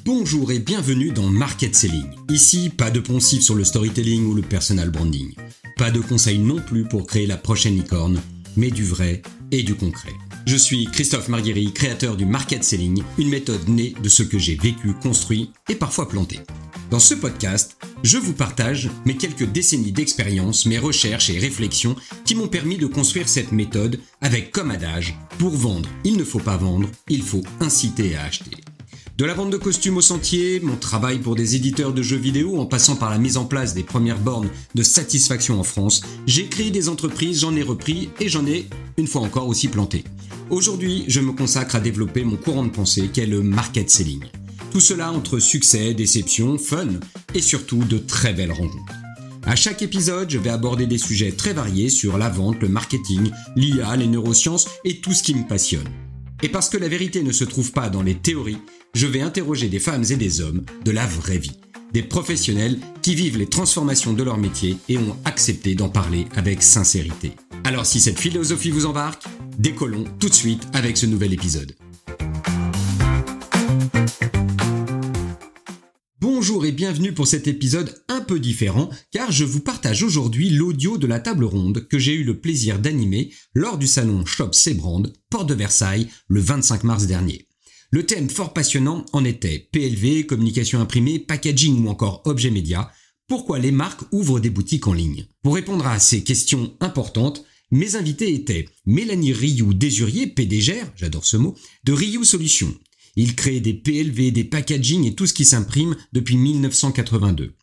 Bonjour et bienvenue dans Market Selling. Ici, pas de poncif sur le storytelling ou le personal branding. Pas de conseils non plus pour créer la prochaine licorne, mais du vrai et du concret. Je suis Christophe Marguéry, créateur du Market Selling, une méthode née de ce que j'ai vécu, construit et parfois planté. Dans ce podcast, je vous partage mes quelques décennies d'expérience, mes recherches et réflexions qui m'ont permis de construire cette méthode avec comme adage, pour vendre, il ne faut pas vendre, il faut inciter à acheter. De la vente de costumes au sentier, mon travail pour des éditeurs de jeux vidéo en passant par la mise en place des premières bornes de satisfaction en France, j'ai créé des entreprises, j'en ai repris et j'en ai, une fois encore, aussi planté. Aujourd'hui, je me consacre à développer mon courant de pensée qu'est le market selling. Tout cela entre succès, déception, fun et surtout de très belles rencontres. À chaque épisode, je vais aborder des sujets très variés sur la vente, le marketing, l'IA, les neurosciences et tout ce qui me passionne. Et parce que la vérité ne se trouve pas dans les théories, je vais interroger des femmes et des hommes de la vraie vie. Des professionnels qui vivent les transformations de leur métier et ont accepté d'en parler avec sincérité. Alors si cette philosophie vous embarque, décollons tout de suite avec ce nouvel épisode. Bonjour et bienvenue pour cet épisode un peu différent car je vous partage aujourd'hui l'audio de la table ronde que j'ai eu le plaisir d'animer lors du salon Shop Brand, Porte de Versailles, le 25 mars dernier. Le thème fort passionnant en était PLV, communication imprimée, packaging ou encore objets médias. Pourquoi les marques ouvrent des boutiques en ligne ? Pour répondre à ces questions importantes, mes invités étaient Mélanie Rioux-Désurier, PDG, j'adore ce mot, de Rioux Solutions. Il crée des PLV, des packaging et tout ce qui s'imprime depuis 1982.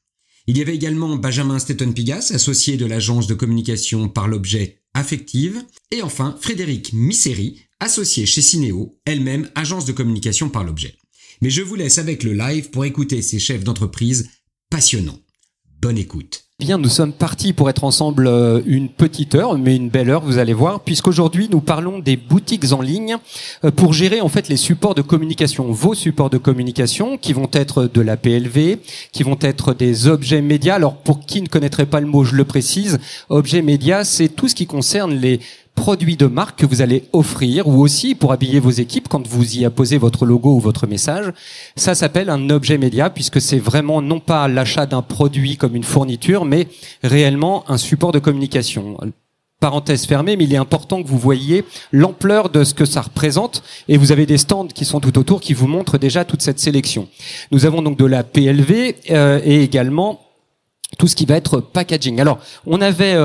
Il y avait également Benjamin Stetton-Pigas, associé de l'agence de communication par l'objet Affective. Et enfin, Frédéric Misseri, associé chez Cinéo, elle-même agence de communication par l'objet. Mais je vous laisse avec le live pour écouter ces chefs d'entreprise passionnants. Bonne écoute. Bien, nous sommes partis pour être ensemble une petite heure, mais une belle heure, vous allez voir, puisqu'aujourd'hui nous parlons des boutiques en ligne pour gérer en fait les supports de communication, vos supports de communication qui vont être de la PLV, qui vont être des objets médias. Alors pour qui ne connaîtrait pas le mot, je le précise, objets médias, c'est tout ce qui concerne les produits de marque que vous allez offrir ou aussi pour habiller vos équipes quand vous y apposez votre logo ou votre message. Ça s'appelle un objet média puisque c'est vraiment non pas l'achat d'un produit comme une fourniture mais réellement un support de communication. Parenthèse fermée, mais il est important que vous voyiez l'ampleur de ce que ça représente et vous avez des stands qui sont tout autour qui vous montrent déjà toute cette sélection. Nous avons donc de la PLV et également tout ce qui va être packaging. Alors, on avait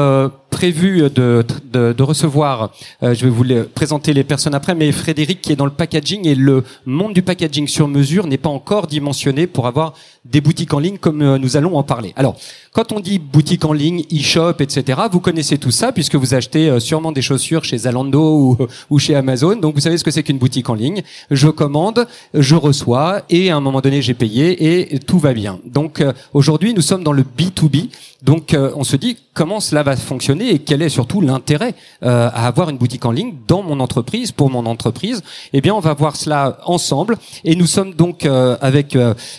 prévu de recevoir, je vais vous présenter les personnes après, mais Frédéric qui est dans le packaging et le monde du packaging sur mesure n'est pas encore dimensionné pour avoir des boutiques en ligne comme nous allons en parler. Alors, quand on dit boutique en ligne, e-shop, etc., vous connaissez tout ça puisque vous achetez sûrement des chaussures chez Zalando ou chez Amazon, donc vous savez ce que c'est qu'une boutique en ligne. Je commande, je reçois et à un moment donné j'ai payé et tout va bien. Donc aujourd'hui nous sommes dans le B2B, donc on se dit comment cela va fonctionner et quel est surtout l'intérêt à avoir une boutique en ligne dans mon entreprise, pour mon entreprise. Eh bien, on va voir cela ensemble et nous sommes donc avec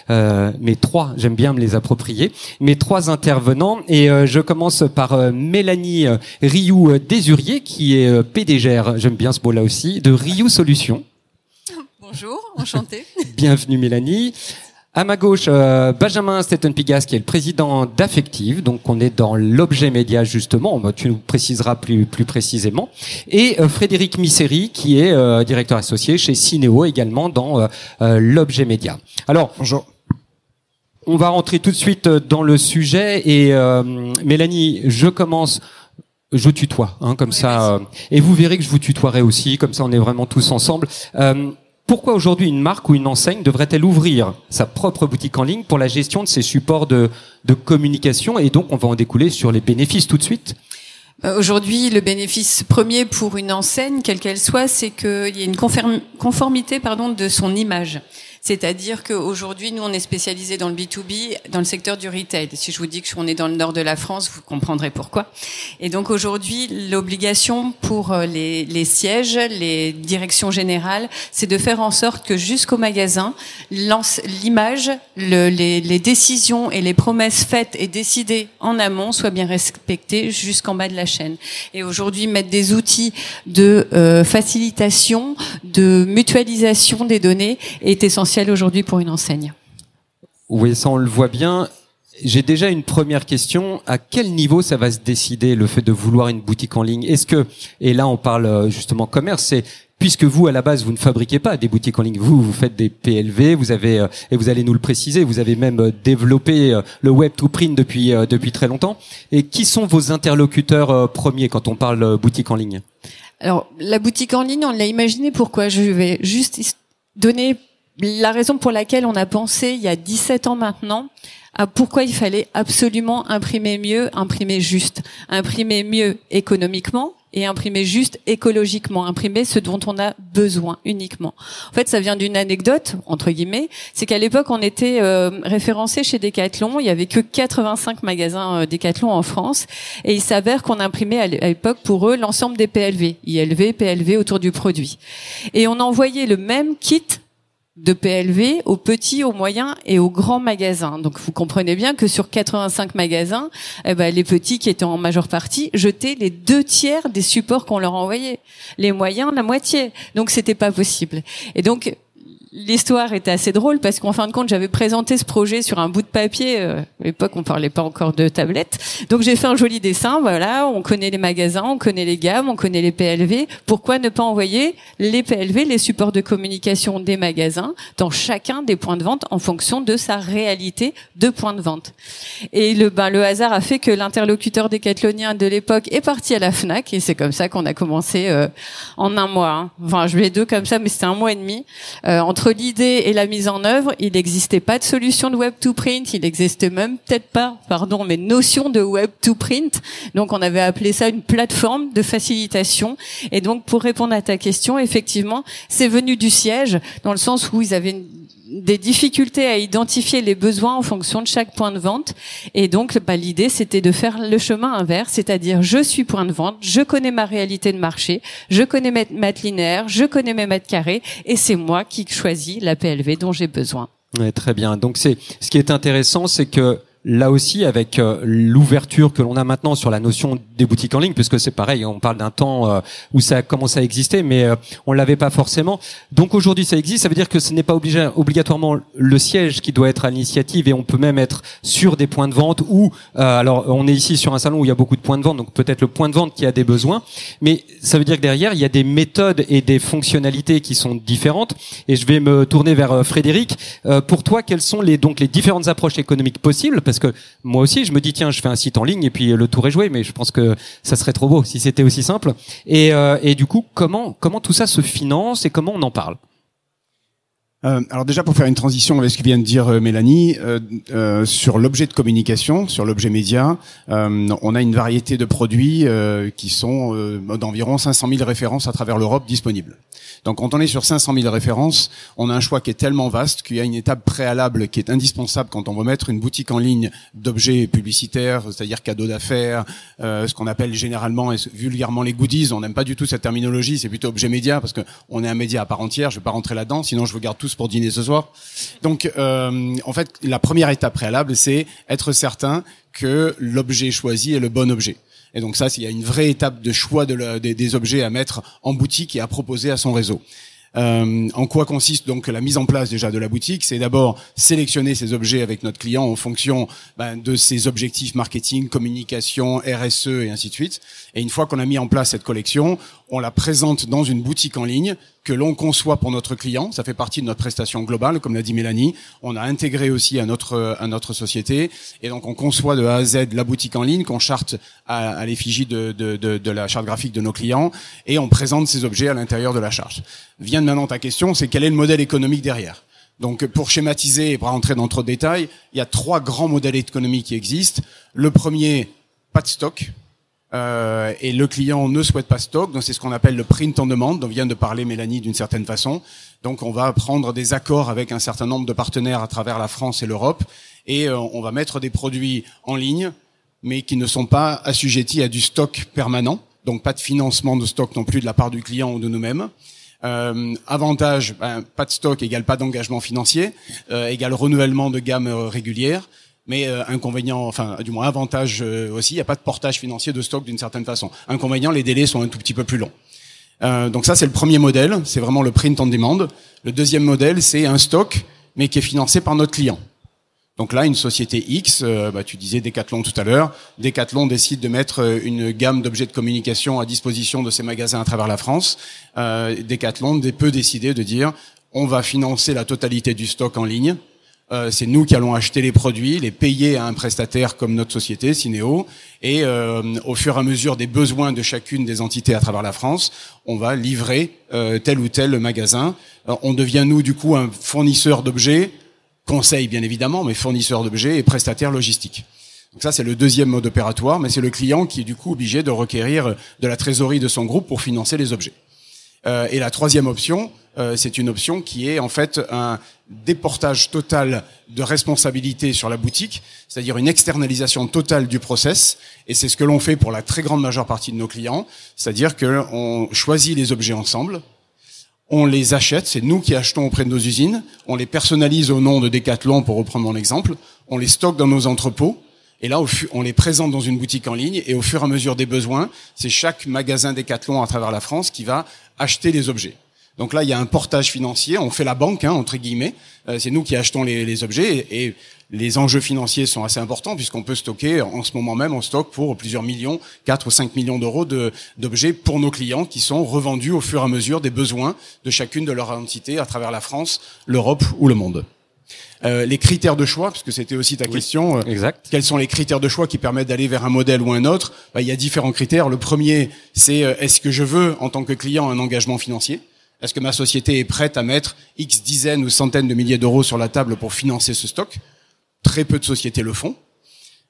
mes trois, j'aime bien me les approprier, mes trois intervenants et je commence par Mélanie Rioux-Désurier qui est PDG, j'aime bien ce mot-là aussi, de Rioux Solutions. Bonjour, enchantée. Bienvenue Mélanie. À ma gauche, Benjamin Stetton-Pigas, qui est le président d'Affective. Donc, on est dans l'objet média, justement. Tu nous préciseras plus précisément. Et Frédéric Misseri, qui est directeur associé chez Cinéo, également dans l'objet média. Alors, bonjour. On va rentrer tout de suite dans le sujet. Et Mélanie, je commence... Je tutoie, comme oui, ça. Et vous verrez que je vous tutoierai aussi. Comme ça, on est vraiment tous ensemble. Pourquoi aujourd'hui une marque ou une enseigne devrait-elle ouvrir sa propre boutique en ligne pour la gestion de ses supports de communication? Et donc, on va en découler sur les bénéfices tout de suite. Aujourd'hui, le bénéfice premier pour une enseigne, quelle qu'elle soit, c'est qu'il y ait une conformité de son image. C'est-à-dire qu'aujourd'hui, nous, on est spécialisé dans le B2B, dans le secteur du retail. Si je vous dis qu'on est dans le nord de la France, vous comprendrez pourquoi. Et donc aujourd'hui, l'obligation pour les sièges, les directions générales, c'est de faire en sorte que jusqu'au magasin, l'image, les décisions et les promesses faites et décidées en amont soient bien respectées jusqu'en bas de la chaîne. Et aujourd'hui, mettre des outils de facilitation, de mutualisation des données est essentiel aujourd'hui pour une enseigne. Oui, ça on le voit bien. J'ai déjà une première question. À quel niveau ça va se décider, le fait de vouloir une boutique en ligne? Est-ce que, et là on parle justement commerce, c'est puisque vous à la base vous ne fabriquez pas des boutiques en ligne, vous faites des PLV, vous avez et vous allez nous le préciser, vous avez même développé le web to print depuis très longtemps. Et qui sont vos interlocuteurs premiers quand on parle boutique en ligne? Alors la boutique en ligne, on l'a imaginé pourquoi? Je vais juste donner la raison pour laquelle on a pensé il y a 17 ans maintenant à pourquoi il fallait absolument imprimer mieux, imprimer juste, imprimer mieux économiquement et imprimer juste écologiquement, imprimer ce dont on a besoin uniquement. En fait, ça vient d'une anecdote, entre guillemets, c'est qu'à l'époque, on était référencé chez Decathlon, il y avait que 85 magasins Decathlon en France, et il s'avère qu'on imprimait à l'époque pour eux l'ensemble des PLV, ILV, PLV autour du produit. Et on envoyait le même kit de PLV aux petits, aux moyens et aux grands magasins. Donc vous comprenez bien que sur 85 magasins, les petits qui étaient en majeure partie jetaient les 2/3 des supports qu'on leur envoyait. Les moyens, la moitié. Donc c'était pas possible. Et donc l'histoire était assez drôle parce qu'en fin de compte, j'avais présenté ce projet sur un bout de papier. À l'époque, on parlait pas encore de tablette. Donc, j'ai fait un joli dessin. Voilà, on connaît les magasins, on connaît les gammes, on connaît les PLV. Pourquoi ne pas envoyer les PLV, les supports de communication des magasins, dans chacun des points de vente en fonction de sa réalité de point de vente? Et le hasard a fait que l'interlocuteur décathlonien de l'époque est parti à la Fnac et c'est comme ça qu'on a commencé en un mois. Hein. Enfin, je vais deux comme ça, mais c'était 1 mois et demi. Entre l'idée et la mise en œuvre, il n'existait pas de solution de web to print, il n'existait même peut-être pas, mais notion de web to print. Donc on avait appelé ça une plateforme de facilitation. Et donc pour répondre à ta question, effectivement, c'est venu du siège, dans le sens où ils avaient des difficultés à identifier les besoins en fonction de chaque point de vente. Et donc, l'idée, c'était de faire le chemin inverse, c'est-à-dire, je suis point de vente, je connais ma réalité de marché, je connais mes mètres linéaires, je connais mes mètres carrés, et c'est moi qui choisis la PLV dont j'ai besoin. Ouais, très bien. Donc, ce qui est intéressant, c'est que là aussi, avec l'ouverture que l'on a maintenant sur la notion des boutiques en ligne, puisque c'est pareil, on parle d'un temps où ça a commencé à exister, mais on l'avait pas forcément. Donc aujourd'hui, ça existe. Ça veut dire que ce n'est pas obligatoirement le siège qui doit être à l'initiative, et on peut même être sur des points de vente où, alors on est ici sur un salon où il y a beaucoup de points de vente, donc peut-être le point de vente qui a des besoins, mais ça veut dire que derrière, il y a des méthodes et des fonctionnalités qui sont différentes. Et je vais me tourner vers Frédéric. Pour toi, quelles sont les différentes approches économiques possibles? Parce que moi aussi, je me dis, tiens, je fais un site en ligne et puis le tour est joué, mais je pense que ça serait trop beau si c'était aussi simple. Et du coup, comment tout ça se finance et comment on en parle? Alors déjà, pour faire une transition avec ce que vient de dire Mélanie, sur l'objet de communication, sur l'objet média, on a une variété de produits qui sont d'environ 500 000 références à travers l'Europe disponibles. Donc quand on est sur 500 000 références, on a un choix qui est tellement vaste qu'il y a une étape préalable qui est indispensable quand on veut mettre une boutique en ligne d'objets publicitaires, c'est-à-dire cadeaux d'affaires, ce qu'on appelle généralement et vulgairement les goodies. On n'aime pas du tout cette terminologie, c'est plutôt objet média parce que on est un média à part entière. Je vais pas rentrer là-dedans, sinon je vous garde tous pour dîner ce soir. Donc en fait, la première étape préalable, c'est être certain que l'objet choisi est le bon objet. Et donc ça, il y a une vraie étape de choix des objets à mettre en boutique et à proposer à son réseau. En quoi consiste donc la mise en place déjà de la boutique? C'est d'abord sélectionner ces objets avec notre client en fonction de ses objectifs marketing, communication, RSE et ainsi de suite. Et une fois qu'on a mis en place cette collection, on la présente dans une boutique en ligne que l'on conçoit pour notre client. Ça fait partie de notre prestation globale, comme l'a dit Mélanie. On a intégré aussi à notre société. Et donc, on conçoit de A à Z la boutique en ligne qu'on charte à l'effigie de la charte graphique de nos clients. Et on présente ces objets à l'intérieur de la charte. Vient maintenant ta question, c'est quel est le modèle économique derrière? Donc, pour schématiser et pour rentrer dans trop de détails, il y a 3 grands modèles économiques qui existent. Le premier, pas de stock. et le client ne souhaite pas stock, donc c'est ce qu'on appelle le print on demand, dont vient de parler Mélanie d'une certaine façon. Donc on va prendre des accords avec un certain nombre de partenaires à travers la France et l'Europe, et on va mettre des produits en ligne, mais qui ne sont pas assujettis à du stock permanent, donc pas de financement de stock non plus de la part du client ou de nous-mêmes. Avantage, pas de stock égale pas d'engagement financier, égale renouvellement de gamme régulière. Mais inconvénient, enfin du moins avantage aussi, il n'y a pas de portage financier de stock d'une certaine façon. Inconvénient, les délais sont un tout petit peu plus longs. Donc ça, c'est le premier modèle, c'est vraiment le print on demand. Le deuxième modèle, c'est un stock, mais qui est financé par notre client. Donc là, une société X, tu disais Decathlon tout à l'heure, Decathlon décide de mettre une gamme d'objets de communication à disposition de ses magasins à travers la France. Decathlon peut décider de dire, on va financer la totalité du stock en ligne. C'est nous qui allons acheter les produits, les payer à un prestataire comme notre société, Synéo, et au fur et à mesure des besoins de chacune des entités à travers la France, on va livrer tel ou tel magasin. On devient, nous, du coup, un fournisseur d'objets, conseil bien évidemment, mais fournisseur d'objets et prestataire logistique. Donc ça, c'est le deuxième mode opératoire, mais c'est le client qui est du coup obligé de requérir de la trésorerie de son groupe pour financer les objets. Et la troisième option, c'est une option qui est en fait un déportage total de responsabilité sur la boutique, c'est-à-dire une externalisation totale du process, et c'est ce que l'on fait pour la très grande majeure partie de nos clients, c'est-à-dire qu'on choisit les objets ensemble, on les achète, c'est nous qui achetons auprès de nos usines, on les personnalise au nom de Decathlon pour reprendre mon exemple, on les stocke dans nos entrepôts, et là, on les présente dans une boutique en ligne, et au fur et à mesure des besoins, c'est chaque magasin Decathlon à travers la France qui va acheter les objets. Donc là, il y a un portage financier, on fait la banque, entre guillemets, c'est nous qui achetons les objets, et les enjeux financiers sont assez importants, puisqu'on peut stocker, en ce moment même, on stocke pour plusieurs millions, 4 ou 5 millions d'euros d'objets pour nos clients, qui sont revendus au fur et à mesure des besoins de chacune de leurs entités à travers la France, l'Europe ou le monde. Les critères de choix, parce que c'était aussi ta question. Exact. Quels sont les critères de choix qui permettent d'aller vers un modèle ou un autre? Il y a différents critères. Le premier, c'est est-ce que je veux, en tant que client, un engagement financier? Est-ce que ma société est prête à mettre X dizaines ou centaines de milliers d'euros sur la table pour financer ce stock? Très peu de sociétés le font.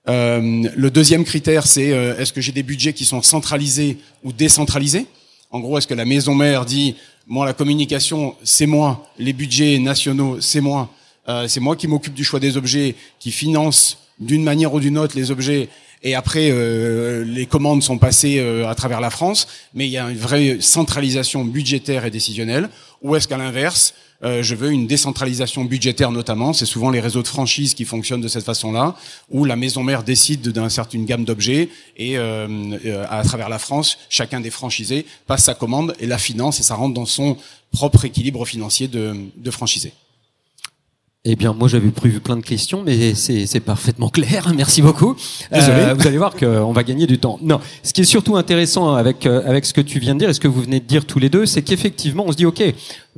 Le deuxième critère, c'est est-ce que j'ai des budgets qui sont centralisés ou décentralisés? En gros, est-ce que la maison mère dit, moi, la communication, c'est moi, les budgets nationaux, c'est moi qui m'occupe du choix des objets, qui finance d'une manière ou d'une autre les objets, et après les commandes sont passées à travers la France, mais il y a une vraie centralisation budgétaire et décisionnelle. Ou est-ce qu'à l'inverse, je veux une décentralisation budgétaire notamment, c'est souvent les réseaux de franchise qui fonctionnent de cette façon-là, où la maison mère décide d'une certaine gamme d'objets, et à travers la France, chacun des franchisés passe sa commande et la finance, et ça rentre dans son propre équilibre financier de franchisé. Eh bien, moi, j'avais prévu plein de questions, mais c'est parfaitement clair. Merci beaucoup. Désolé. Vous allez voir qu'on va gagner du temps. Non, ce qui est surtout intéressant avec ce que tu viens de dire et ce que vous venez de dire tous les deux, c'est qu'effectivement, on se dit, OK,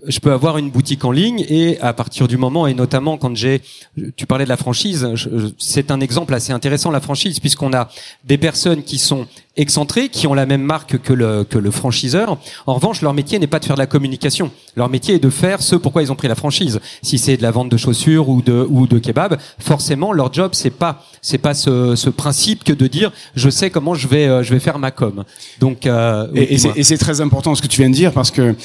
je peux avoir une boutique en ligne, et à partir du moment, et notamment quand tu parlais de la franchise, c'est un exemple assez intéressant, la franchise, puisqu'on a des personnes qui sont excentrés, qui ont la même marque que le franchiseur. En revanche, leur métier n'est pas de faire de la communication. Leur métier est de faire ce pourquoi ils ont pris la franchise. Si c'est de la vente de chaussures ou de kebab, forcément, leur job, c'est pas ce principe que de dire je sais comment je vais faire ma com. Donc et c'est très important ce que tu viens de dire, parce que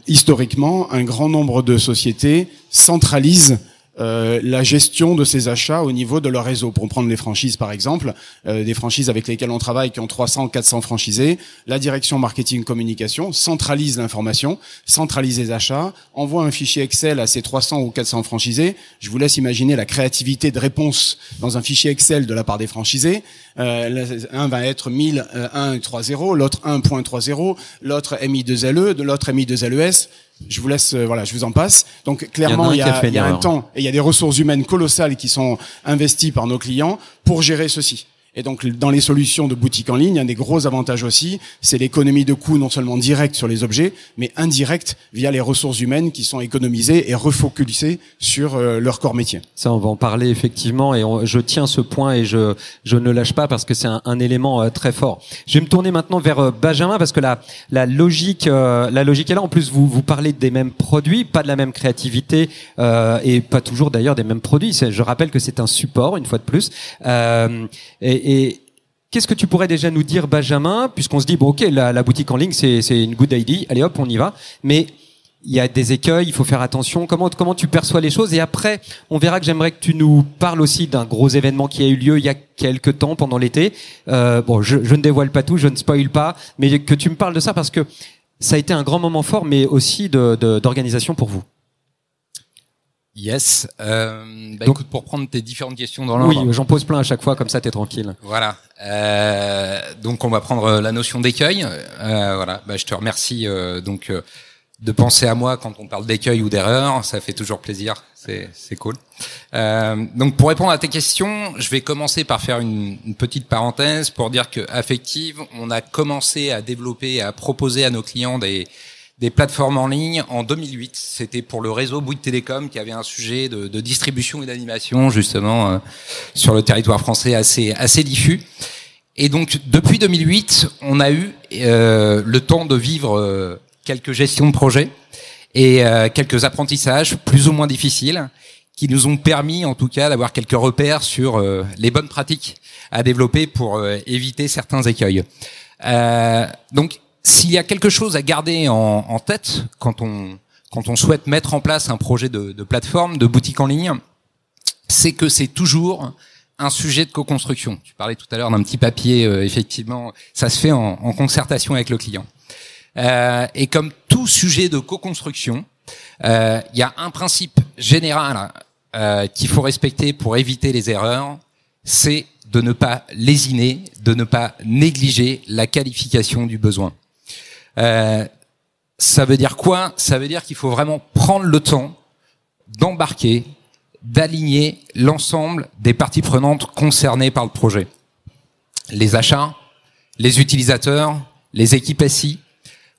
historiquement, un grand nombre de sociétés centralisent la gestion de ces achats au niveau de leur réseau. Pour prendre les franchises par exemple, des franchises avec lesquelles on travaille qui ont 300, 400 franchisés, la direction marketing communication centralise l'information, centralise les achats, envoie un fichier Excel à ces 300 ou 400 franchisés. Je vous laisse imaginer la créativité de réponse dans un fichier Excel de la part des franchisés. Un va être 1001.30, l'autre 1.30, l'autre MI2LE, l'autre MI2LES. Je vous laisse, je vous en passe. Donc clairement, il y a un temps et il y a des ressources humaines colossales qui sont investies par nos clients pour gérer ceci. Et donc, dans les solutions de boutique en ligne, un des gros avantages aussi, c'est l'économie de coûts non seulement directe sur les objets, mais indirecte via les ressources humaines qui sont économisées et refocalisées sur leur corps métier. Ça, on va en parler effectivement, et je tiens ce point et je ne lâche pas parce que c'est un élément très fort. Je vais me tourner maintenant vers Benjamin, parce que la logique est là. En plus, vous parlez des mêmes produits, pas de la même créativité, et pas toujours d'ailleurs des mêmes produits. Je rappelle que c'est un support, une fois de plus. Et qu'est-ce que tu pourrais déjà nous dire, Benjamin, puisqu'on se dit bon, ok, la boutique en ligne, c'est une good idea. Allez hop, on y va. Mais il y a des écueils, il faut faire attention. Comment tu perçois les choses? Et après, on verra que j'aimerais que tu nous parles aussi d'un gros événement qui a eu lieu il y a quelques temps pendant l'été. Bon, je ne dévoile pas tout, je ne spoil pas, mais que tu me parles de ça parce que ça a été un grand moment fort, mais aussi d'organisation pour vous. Yes. Donc, écoute, pour prendre tes différentes questions dans l'ordre. Oui, j'en pose plein à chaque fois, comme ça t'es tranquille. Voilà. Donc, on va prendre la notion d'écueil. Voilà. Je te remercie de penser à moi quand on parle d'écueil ou d'erreur. Ça fait toujours plaisir. C'est cool. Donc, pour répondre à tes questions, je vais commencer par faire une petite parenthèse pour dire que Affective, on a commencé à développer, à proposer à nos clients des plateformes en ligne en 2008. C'était pour le réseau Bouygues Télécom qui avait un sujet de distribution et d'animation justement sur le territoire français assez diffus. Et donc depuis 2008, on a eu le temps de vivre quelques gestions de projet et quelques apprentissages plus ou moins difficiles qui nous ont permis en tout cas d'avoir quelques repères sur les bonnes pratiques à développer pour éviter certains écueils. Donc s'il y a quelque chose à garder en tête quand on souhaite mettre en place un projet de plateforme, de boutique en ligne, c'est que c'est toujours un sujet de co-construction. Tu parlais tout à l'heure d'un petit papier, effectivement, ça se fait en concertation avec le client. Et comme tout sujet de co-construction, il y a un principe général qu'il faut respecter pour éviter les erreurs, c'est de ne pas lésiner, de ne pas négliger la qualification du besoin. Ça veut dire quoi? Ça veut dire qu'il faut vraiment prendre le temps d'embarquer, d'aligner l'ensemble des parties prenantes concernées par le projet. Les achats, les utilisateurs, les équipes SI,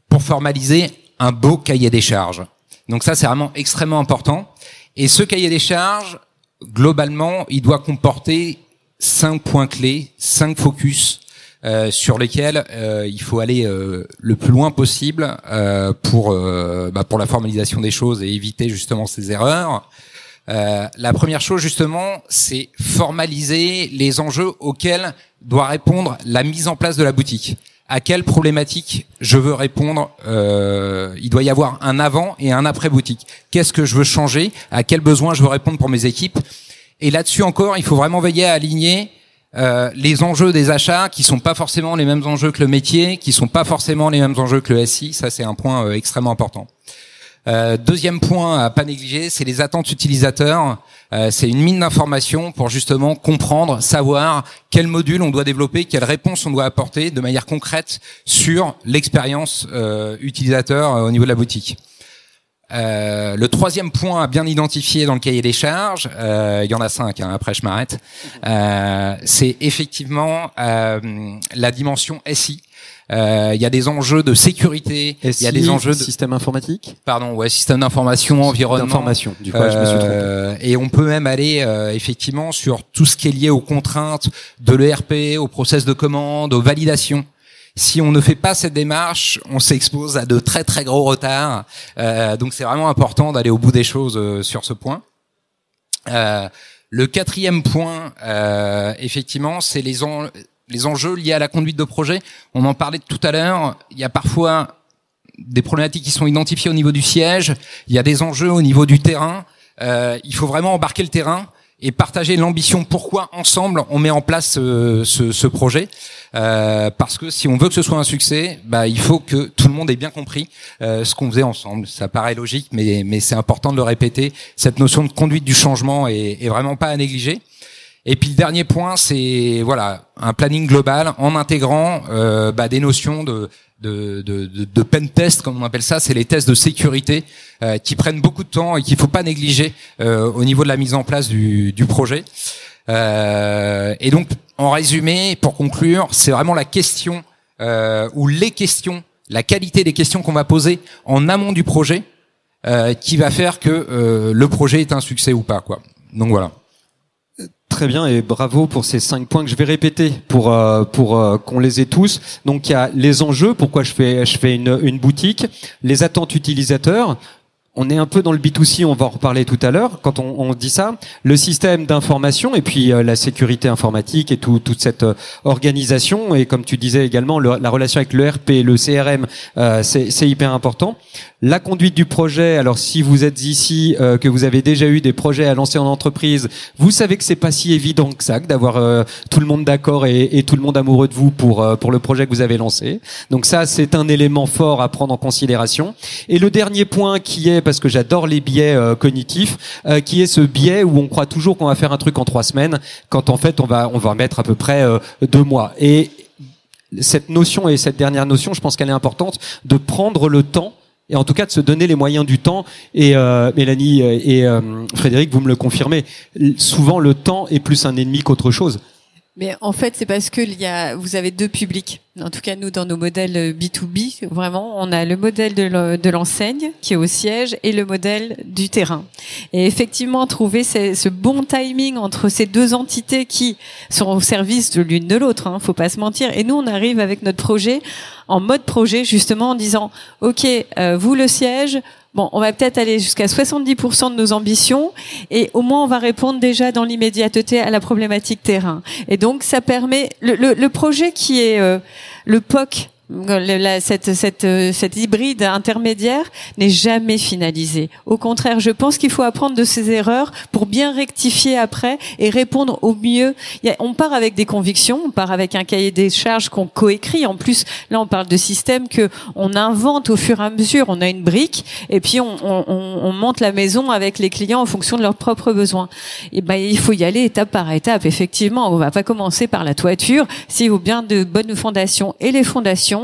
pour formaliser un beau cahier des charges. Donc ça, c'est vraiment extrêmement important. Et ce cahier des charges, globalement, il doit comporter 5 points clés, 5 focus sur lesquels il faut aller le plus loin possible pour la formalisation des choses et éviter justement ces erreurs. La première chose justement, c'est formaliser les enjeux auxquels doit répondre la mise en place de la boutique. À quelle problématique je veux répondre? Il doit y avoir un avant et un après boutique. Qu'est-ce que je veux changer? À quels besoins je veux répondre pour mes équipes? Et là-dessus encore, il faut vraiment veiller à aligner les enjeux des achats qui sont pas forcément les mêmes enjeux que le métier, qui sont pas forcément les mêmes enjeux que le SI. Ça, c'est un point extrêmement important. Deuxième point à pas négliger, c'est les attentes utilisateurs. C'est une mine d'informations pour justement comprendre, savoir quel module on doit développer, quelle réponse on doit apporter de manière concrète sur l'expérience utilisateur au niveau de la boutique. Le troisième point à bien identifier dans le cahier des charges, il y en a 5, après je m'arrête, c'est effectivement la dimension SI. Il y a des enjeux de sécurité, SI, il y a des enjeux de système informatique. Système d'information, environnement. D'information. Du coup, je me suis trompé. Et on peut même aller effectivement sur tout ce qui est lié aux contraintes de l'ERP, au process de commande, aux validations. Si on ne fait pas cette démarche, on s'expose à de très très gros retards. Donc c'est vraiment important d'aller au bout des choses sur ce point. Le quatrième point, effectivement, c'est les enjeux liés à la conduite de projet. On en parlait tout à l'heure. Il y a parfois des problématiques qui sont identifiées au niveau du siège. Il y a des enjeux au niveau du terrain. Il faut vraiment embarquer le terrain et partager l'ambition. Pourquoi ensemble on met en place ce projet? Parce que si on veut que ce soit un succès, il faut que tout le monde ait bien compris ce qu'on faisait ensemble. Ça paraît logique, mais c'est important de le répéter. Cette notion de conduite du changement est vraiment pas à négliger. Et puis le dernier point, c'est un planning global en intégrant des notions de pen test, comme on appelle ça, c'est les tests de sécurité qui prennent beaucoup de temps et qu'il faut pas négliger au niveau de la mise en place du projet. Et donc, en résumé, pour conclure, c'est vraiment la question ou les questions, la qualité des questions qu'on va poser en amont du projet qui va faire que le projet est un succès ou pas, quoi. Donc voilà. Très bien et bravo pour ces 5 points que je vais répéter pour qu'on les ait tous. Donc il y a les enjeux, pourquoi je fais une boutique, les attentes utilisateurs. on est un peu dans le B2C, on va en reparler tout à l'heure, quand on dit ça, le système d'information et puis la sécurité informatique et toute cette organisation, et comme tu disais également, la relation avec le RP, le CRM, c'est hyper important. La conduite du projet, alors si vous êtes ici, que vous avez déjà eu des projets à lancer en entreprise, vous savez que c'est pas si évident que ça, d'avoir tout le monde d'accord et tout le monde amoureux de vous pour le projet que vous avez lancé. Donc ça, c'est un élément fort à prendre en considération. Et le dernier point qui est, parce que j'adore les biais cognitifs, qui est ce biais où on croit toujours qu'on va faire un truc en 3 semaines, quand en fait on va mettre à peu près 2 mois. Et cette notion et cette dernière notion, je pense qu'elle est importante, de prendre le temps, et en tout cas de se donner les moyens du temps. Et Mélanie et Frédéric, vous me le confirmez, souvent le temps est plus un ennemi qu'autre chose. Mais en fait, c'est parce que vous avez 2 publics. En tout cas, nous, dans nos modèles B2B, vraiment, on a le modèle de l'enseigne qui est au siège et le modèle du terrain. Et effectivement, trouver ce bon timing entre ces 2 entités qui sont au service de l'une de l'autre, faut pas se mentir. Et nous, on arrive avec notre projet en mode projet, justement, en disant, OK, vous, le siège, bon, on va peut-être aller jusqu'à 70% de nos ambitions et au moins on va répondre déjà dans l'immédiateté à la problématique terrain. Et donc ça permet le projet qui est le POC, cette hybride intermédiaire n'est jamais finalisé. Au contraire, je pense qu'il faut apprendre de ses erreurs pour bien rectifier après et répondre au mieux. On part avec des convictions, on part avec un cahier des charges qu'on coécrit. En plus, là, on parle de systèmes que on invente au fur et à mesure. On a une brique et puis on monte la maison avec les clients en fonction de leurs propres besoins. Et il faut y aller étape par étape. Effectivement, on va pas commencer par la toiture. S'il faut bien de bonnes fondations, et les fondations,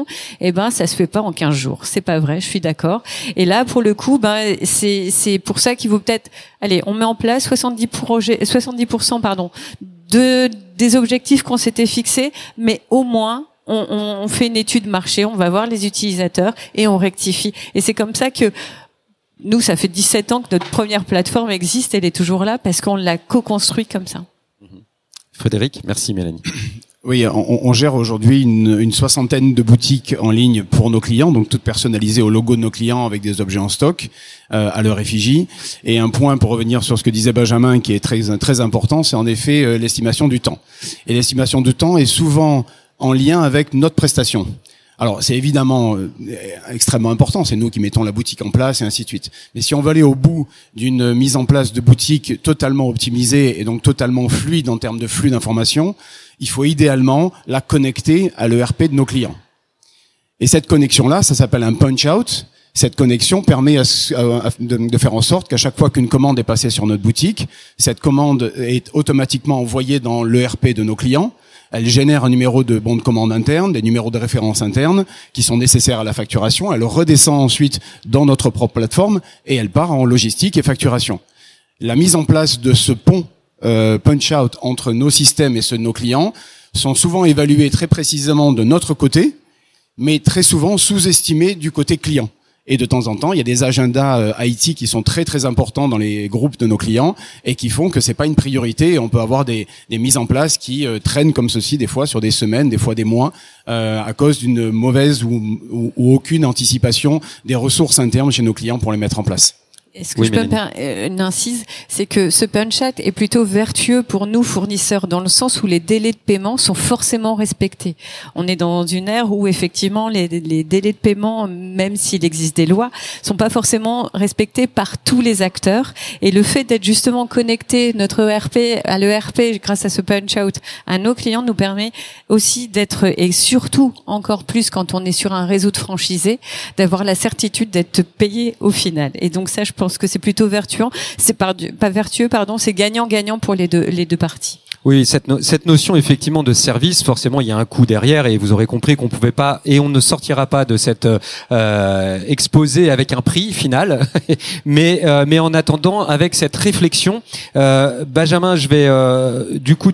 ça se fait pas en 15 jours. C'est pas vrai, je suis d'accord. Et là, pour le coup, c'est pour ça qu'il vaut peut-être, allez, on met en place 70% des objectifs qu'on s'était fixés, mais au moins, on fait une étude marché, on va voir les utilisateurs et on rectifie. Et c'est comme ça que nous, ça fait 17 ans que notre première plateforme existe, elle est toujours là parce qu'on l'a co-construit comme ça. Frédéric, merci Mélanie. Oui, on gère aujourd'hui une 60aine de boutiques en ligne pour nos clients, donc toutes personnalisées au logo de nos clients avec des objets en stock à leur effigie. Et un point pour revenir sur ce que disait Benjamin qui est très très important, c'est en effet l'estimation du temps. Et l'estimation du temps est souvent en lien avec notre prestation. Alors, c'est évidemment extrêmement important, c'est nous qui mettons la boutique en place et ainsi de suite. Mais si on veut aller au bout d'une mise en place de boutique totalement optimisée et donc totalement fluide en termes de flux d'informations, il faut idéalement la connecter à l'ERP de nos clients. Et cette connexion-là, ça s'appelle un punch-out. Cette connexion permet de faire en sorte qu'à chaque fois qu'une commande est passée sur notre boutique, cette commande est automatiquement envoyée dans l'ERP de nos clients. Elle génère un numéro de bon de commande interne, des numéros de référence internes qui sont nécessaires à la facturation. Elle redescend ensuite dans notre propre plateforme et elle part en logistique et facturation. La mise en place de ce pont punch-out entre nos systèmes et ceux de nos clients sont souvent évalués très précisément de notre côté, mais très souvent sous-estimés du côté client. Et de temps en temps, il y a des agendas IT qui sont très très importants dans les groupes de nos clients et qui font que c'est pas une priorité. Et on peut avoir des mises en place qui traînent comme ceci des fois sur des semaines, des fois des mois, à cause d'une mauvaise ou aucune anticipation des ressources internes chez nos clients pour les mettre en place. Est-ce que je peux faire une incise, c'est que ce punch-out est plutôt vertueux pour nous fournisseurs dans le sens où les délais de paiement sont forcément respectés. On est dans une ère où effectivement les délais de paiement, même s'il existe des lois, sont pas forcément respectés par tous les acteurs. Et le fait d'être justement connecté notre ERP à l'ERP grâce à ce punch-out à nos clients nous permet aussi d'être, et surtout encore plus quand on est sur un réseau de franchisés, d'avoir la certitude d'être payé au final. Et donc ça, je pense que c'est plutôt vertueux. C'est pas vertueux, pardon, c'est gagnant-gagnant pour les deux parties. Oui, cette notion effectivement de service, forcément il y a un coût derrière et vous aurez compris qu'on pouvait pas et on ne sortira pas de cette exposé avec un prix final, mais en attendant avec cette réflexion, Benjamin, je vais du coup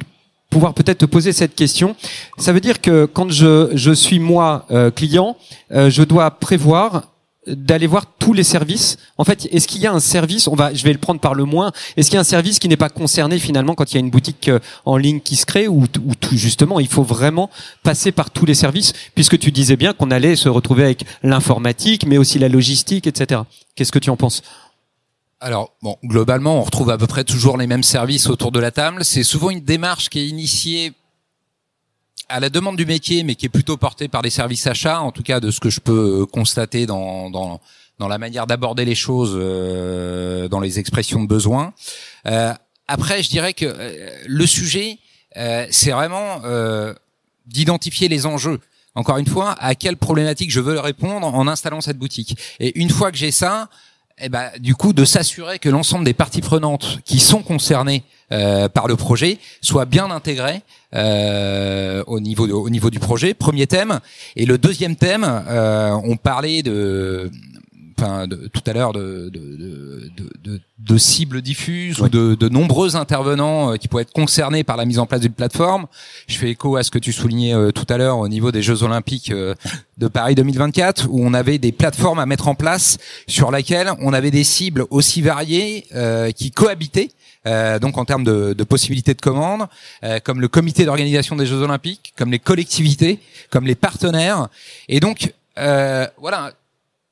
pouvoir peut-être te poser cette question. Ça veut dire que quand je suis moi client, je dois prévoir d'aller voir tous les services. En fait, est-ce qu'il y a un service, je vais le prendre par le moins, est-ce qu'il y a un service qui n'est pas concerné finalement quand il y a une boutique en ligne qui se crée ou tout justement, il faut vraiment passer par tous les services puisque tu disais bien qu'on allait se retrouver avec l'informatique mais aussi la logistique, etc. Qu'est-ce que tu en penses ? Alors, bon, globalement, on retrouve à peu près toujours les mêmes services autour de la table. C'est souvent une démarche qui est initiée à la demande du métier, mais qui est plutôt portée par les services achats, en tout cas de ce que je peux constater dans la manière d'aborder les choses, dans les expressions de besoin. Après, je dirais que le sujet, c'est vraiment d'identifier les enjeux. Encore une fois, à quelle problématique je veux répondre en installant cette boutique. Et une fois que j'ai ça, du coup, de s'assurer que l'ensemble des parties prenantes qui sont concernées par le projet soient bien intégrées au niveau du projet. Premier thème. Et le deuxième thème, on parlait tout à l'heure de cibles diffuses, oui, ou de nombreux intervenants qui pourraient être concernés par la mise en place d'une plateforme. Je fais écho à ce que tu soulignais tout à l'heure au niveau des Jeux Olympiques de Paris 2024, où on avait des plateformes à mettre en place sur laquelle on avait des cibles aussi variées qui cohabitaient. Donc en termes de possibilités de commande, comme le comité d'organisation des Jeux Olympiques, comme les collectivités, comme les partenaires. Et donc voilà.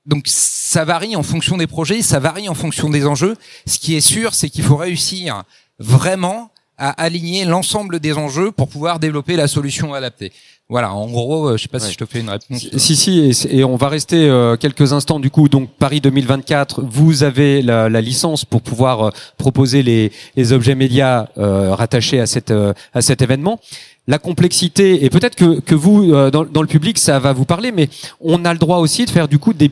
Donc ça varie en fonction des projets, ça varie en fonction des enjeux. Ce qui est sûr, c'est qu'il faut réussir vraiment à aligner l'ensemble des enjeux pour pouvoir développer la solution adaptée. Voilà, en gros, je sais pas si je te fais une réponse. Si, et on va rester quelques instants du coup. Donc Paris 2024, vous avez la licence pour pouvoir proposer les objets médias rattachés à cet événement. La complexité, et peut-être que vous dans le public ça va vous parler, mais on a le droit aussi de faire du coup des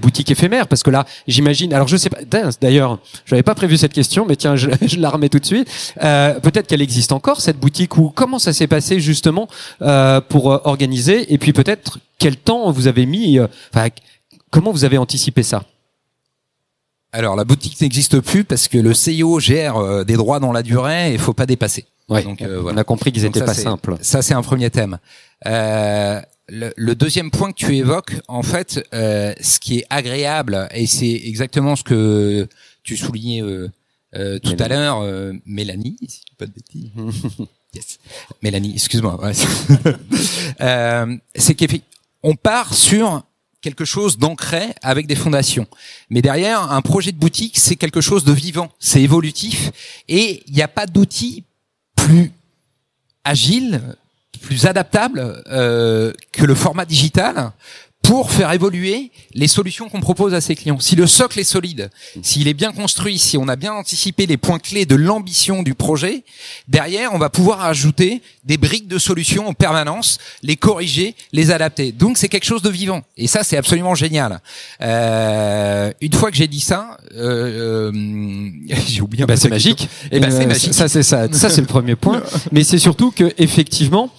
boutiques éphémères, parce que là j'imagine, alors je sais pas, d'ailleurs j'avais pas prévu cette question, mais tiens je la remets tout de suite, peut-être qu'elle existe encore cette boutique, ou comment ça s'est passé justement pour organiser, et puis peut-être quel temps vous avez mis, comment vous avez anticipé ça? Alors la boutique n'existe plus parce que le CIO gère des droits dans la durée et il faut pas dépasser. Ouais, donc voilà. On a compris qu'ils étaient pas simples. Ça c'est un premier thème. Le deuxième point que tu évoques, en fait, ce qui est agréable, et c'est exactement ce que tu soulignais tout à l'heure, Mélanie, si je dis pas de bêtises. Yes. Mélanie, excuse-moi. Ouais. C'est qu'on part sur quelque chose d'ancré avec des fondations. Mais derrière, un projet de boutique, c'est quelque chose de vivant, c'est évolutif, et il n'y a pas d'outil plus agile, plus adaptable que le format digital pour faire évoluer les solutions qu'on propose à ses clients. Si le socle est solide, s'il est bien construit, si on a bien anticipé les points clés de l'ambition du projet, derrière, on va pouvoir ajouter des briques de solutions en permanence, les corriger, les adapter. Donc, c'est quelque chose de vivant. Et ça, c'est absolument génial. Une fois que j'ai dit ça, j'ai oublié. C'est magique. Et c'est magique. Ça, c'est ça. Ça, c'est le premier point. Mais c'est surtout que, effectivement,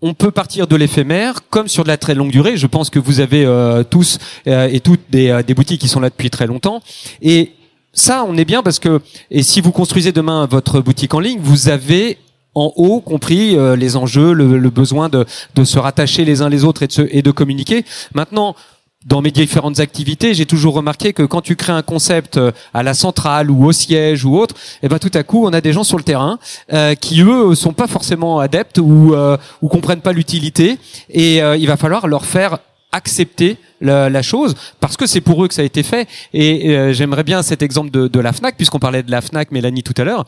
on peut partir de l'éphémère comme sur de la très longue durée. Je pense que vous avez tous et toutes des boutiques qui sont là depuis très longtemps. Et ça, on est bien parce que, et si vous construisez demain votre boutique en ligne, vous avez en haut compris les enjeux, le besoin de se rattacher les uns les autres et de communiquer. Maintenant, dans mes différentes activités, j'ai toujours remarqué que quand tu crées un concept à la centrale ou au siège ou autre, tout à coup, on a des gens sur le terrain qui eux sont pas forcément adeptes ou comprennent pas l'utilité, et il va falloir leur faire accepter la chose, parce que c'est pour eux que ça a été fait. Et j'aimerais bien cet exemple de la Fnac, puisqu'on parlait de la Fnac, Mélanie, tout à l'heure.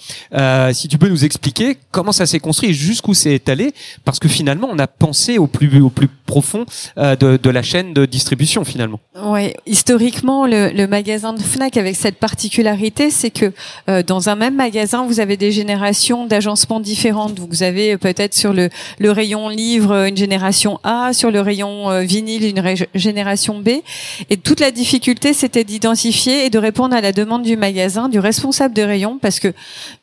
Si tu peux nous expliquer comment ça s'est construit et jusqu'où c'est allé, parce que finalement, on a pensé au plus profond de la chaîne de distribution, finalement. Ouais, historiquement, le magasin de Fnac, avec cette particularité, c'est que dans un même magasin, vous avez des générations d'agencements différentes. Vous avez peut-être sur le rayon livre une génération A, sur le rayon vinyle une génération B, et toute la difficulté c'était d'identifier et de répondre à la demande du magasin, du responsable de rayon, parce que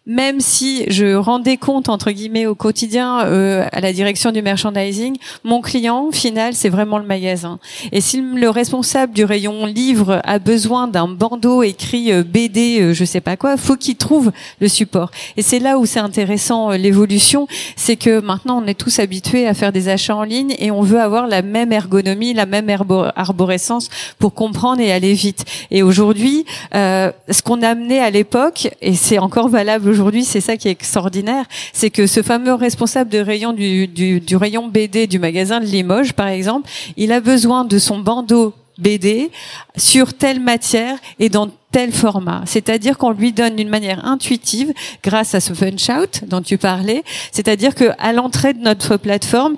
même si je rendais compte entre guillemets au quotidien à la direction du merchandising, mon client final c'est vraiment le magasin. Et si le responsable du rayon livre a besoin d'un bandeau écrit BD je sais pas quoi, faut qu'il trouve le support. Et c'est là où c'est intéressant l'évolution, c'est que maintenant on est tous habitués à faire des achats en ligne et on veut avoir la même ergonomie, la même arborescence pour comprendre et aller vite. Et aujourd'hui, ce qu'on a amené à l'époque, et c'est encore valable aujourd'hui, c'est ça qui est extraordinaire, c'est que ce fameux responsable de rayon du rayon BD du magasin de Limoges, par exemple, il a besoin de son bandeau BD sur telle matière et dans tel format. C'est-à-dire qu'on lui donne d'une manière intuitive, grâce à ce Punch-Out dont tu parlais, c'est-à-dire que à l'entrée de notre plateforme,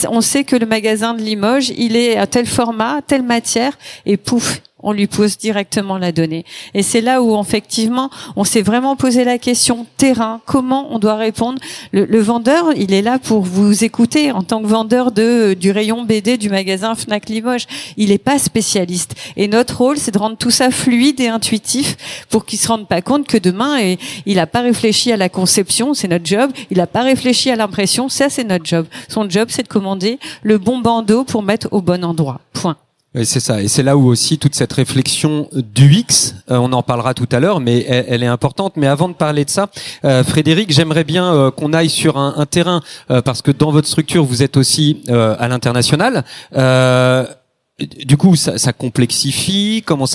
on sait que le magasin de Limoges, il est à tel format, telle matière, et pouf, on lui pose directement la donnée. Et c'est là où, effectivement, on s'est vraiment posé la question terrain, comment on doit répondre. Le vendeur, il est là pour vous écouter en tant que vendeur du rayon BD du magasin Fnac Limoges. Il n'est pas spécialiste. Et notre rôle, c'est de rendre tout ça fluide et intuitif pour qu'il se rende pas compte que demain, il n'a pas réfléchi à la conception, c'est notre job. Il n'a pas réfléchi à l'impression, ça c'est notre job. Son job, c'est de commander le bon bandeau pour mettre au bon endroit. Point. Oui, c'est ça. Et c'est là où aussi toute cette réflexion du X, on en parlera tout à l'heure, mais elle est importante. Mais avant de parler de ça, Frédéric, j'aimerais bien qu'on aille sur un terrain, parce que dans votre structure, vous êtes aussi à l'international. Du coup, ça complexifie. Comment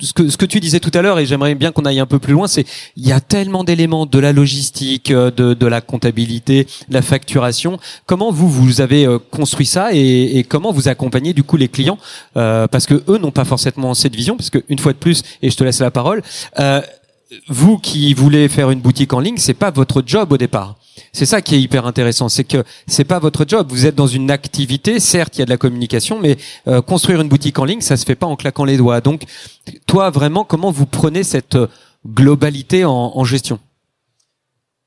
ce que tu disais tout à l'heure, et j'aimerais bien qu'on aille un peu plus loin, c'est il y a tellement d'éléments, de la logistique, de la comptabilité, de la facturation. Comment vous avez construit ça et comment vous accompagnez du coup les clients, parce que eux n'ont pas forcément cette vision, parce que une fois de plus, et je te laisse la parole, vous qui voulez faire une boutique en ligne, c'est pas votre job au départ. C'est ça qui est hyper intéressant, c'est que c'est pas votre job. Vous êtes dans une activité, certes, il y a de la communication, mais construire une boutique en ligne, ça se fait pas en claquant les doigts. Donc, toi, vraiment, comment vous prenez cette globalité en gestion ?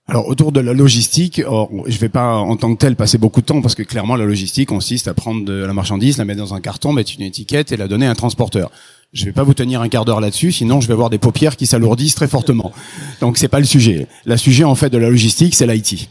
Alors autour de la logistique, je vais pas en tant que tel passer beaucoup de temps parce que clairement la logistique consiste à prendre de la marchandise, la mettre dans un carton, mettre une étiquette et la donner à un transporteur. Je vais pas vous tenir un quart d'heure là-dessus, sinon je vais avoir des paupières qui s'alourdissent très fortement. Donc c'est pas le sujet. Le sujet en fait de la logistique, c'est l'IT.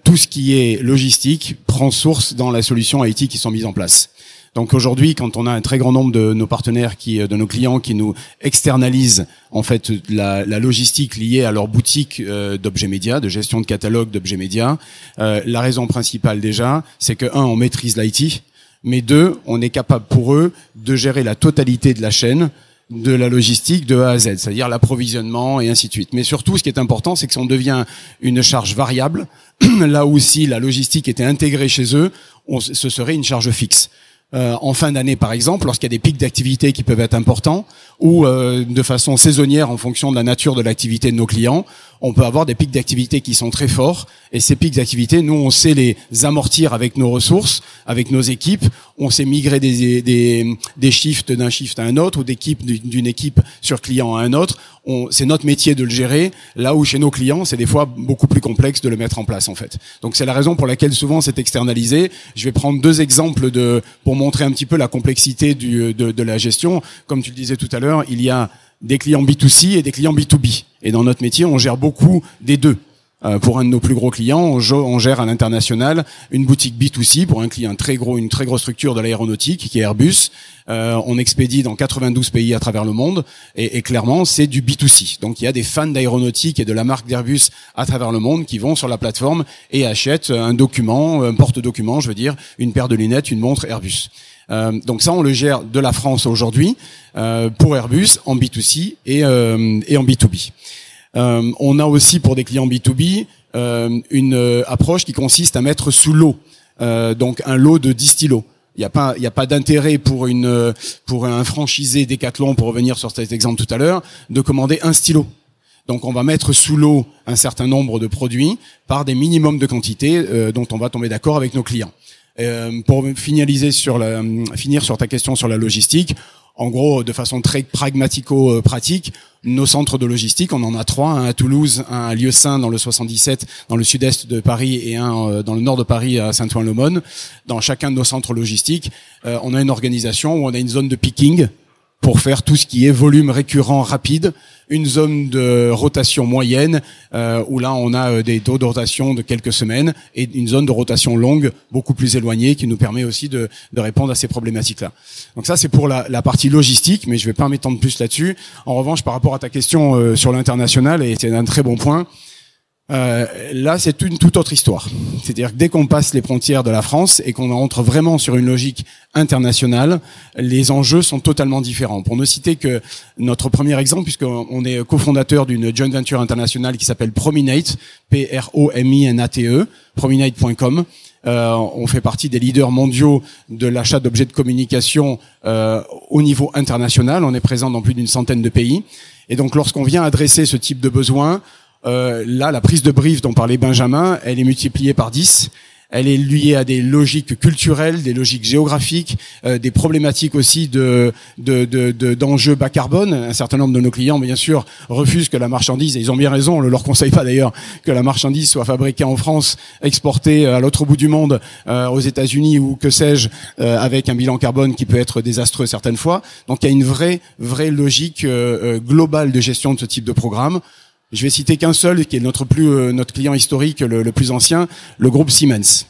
Tout ce qui est logistique prend source dans la solution IT qui sont mises en place. Donc aujourd'hui, quand on a un très grand nombre de nos partenaires de nos clients qui nous externalisent en fait la logistique liée à leur boutique d'objets médias, de gestion de catalogue d'objets médias, la raison principale déjà, c'est que on maîtrise l'IT, mais deux, on est capable pour eux de gérer la totalité de la chaîne de la logistique de A à Z, c'est-à-dire l'approvisionnement et ainsi de suite. Mais surtout, ce qui est important, c'est que si on devient une charge variable, là où si la logistique était intégrée chez eux, ce serait une charge fixe. En fin d'année, par exemple, lorsqu'il y a des pics d'activité qui peuvent être importants, ou de façon saisonnière en fonction de la nature de l'activité de nos clients, on peut avoir des pics d'activité qui sont très forts. Et ces pics d'activité, nous, on sait les amortir avec nos ressources, avec nos équipes. On sait migrer des shifts d'un shift à un autre, ou d'une équipe sur client à un autre. C'est notre métier de le gérer, là où chez nos clients, c'est des fois beaucoup plus complexe de le mettre en place, en fait. Donc c'est la raison pour laquelle souvent c'est externalisé. Je vais prendre deux exemples pour montrer un petit peu la complexité de la gestion. Comme tu le disais tout à l'heure, il y a des clients B2C et des clients B2B. Et dans notre métier, on gère beaucoup des deux. Pour un de nos plus gros clients, on gère à l'international une boutique B2C pour un client une très grosse structure de l'aéronautique qui est Airbus. On expédie dans 92 pays à travers le monde et clairement c'est du B2C. Donc il y a des fans d'aéronautique et de la marque d'Airbus à travers le monde qui vont sur la plateforme et achètent un porte-document, je veux dire, une paire de lunettes, une montre Airbus. Donc ça, on le gère de la France aujourd'hui pour Airbus en B2C et en B2B. On a aussi pour des clients B2B une approche qui consiste à mettre sous lot, donc un lot de 10 stylos. Il y a pas d'intérêt pour un franchisé Decathlon, pour revenir sur cet exemple tout à l'heure, de commander un stylo. Donc on va mettre sous lot un certain nombre de produits par des minimums de quantité dont on va tomber d'accord avec nos clients. Pour finir sur ta question sur la logistique, en gros, de façon très pragmatico-pratique, nos centres de logistique, on en a 3, un à Toulouse, un à Lieusaint dans le 77, dans le sud-est de Paris, et un dans le nord de Paris à Saint-Ouen-l'Aumône. Dans chacun de nos centres logistiques, on a une organisation où on a une zone de picking pour faire tout ce qui est volume récurrent rapide, une zone de rotation moyenne où là on a des taux de rotation de quelques semaines et une zone de rotation longue beaucoup plus éloignée qui nous permet aussi de répondre à ces problématiques-là. Donc ça c'est pour la partie logistique, mais je vais pas m'étendre plus là-dessus. En revanche, par rapport à ta question sur l'international, et c'est un très bon point, Là, c'est une toute autre histoire. C'est-à-dire que dès qu'on passe les frontières de la France et qu'on entre vraiment sur une logique internationale, les enjeux sont totalement différents. Pour ne citer que notre premier exemple, puisqu'on est cofondateur d'une joint venture internationale qui s'appelle Prominate, Prominate, prominate.com. On fait partie des leaders mondiaux de l'achat d'objets de communication au niveau international. On est présent dans plus d'une centaine de pays. Et donc, lorsqu'on vient adresser ce type de besoin, là, la prise de brief dont parlait Benjamin, elle est multipliée par 10. Elle est liée à des logiques culturelles, des logiques géographiques, des problématiques aussi d'enjeux bas carbone. Un certain nombre de nos clients, bien sûr, refusent que la marchandise, et ils ont bien raison, on ne leur conseille pas d'ailleurs que la marchandise soit fabriquée en France, exportée à l'autre bout du monde, aux États-Unis ou que sais-je, avec un bilan carbone qui peut être désastreux certaines fois. Donc il y a une vraie logique globale de gestion de ce type de programme. Je vais citer qu'un seul, qui est notre client historique, le plus ancien, le groupe Siemens.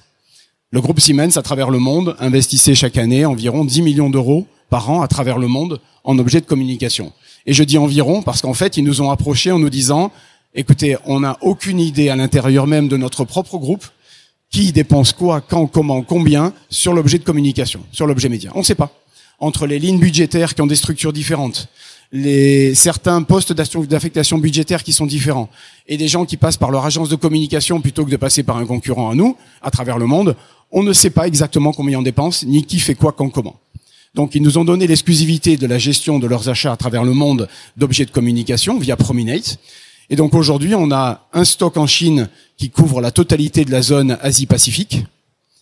Le groupe Siemens, à travers le monde, investissait chaque année environ 10 millions d'euros par an à travers le monde en objets de communication. Et je dis environ parce qu'en fait, ils nous ont approchés en nous disant, écoutez, on n'a aucune idée à l'intérieur même de notre propre groupe qui dépense quoi, quand, comment, combien sur l'objet de communication, sur l'objet média. On ne sait pas. Entre les lignes budgétaires qui ont des structures différentes, certains postes d'affectation budgétaire qui sont différents, et des gens qui passent par leur agence de communication plutôt que de passer par un concurrent à nous, à travers le monde, on ne sait pas exactement combien on dépense, ni qui fait quoi, quand, comment. Donc ils nous ont donné l'exclusivité de la gestion de leurs achats à travers le monde d'objets de communication via Prominate. Et donc aujourd'hui, on a un stock en Chine qui couvre la totalité de la zone Asie-Pacifique,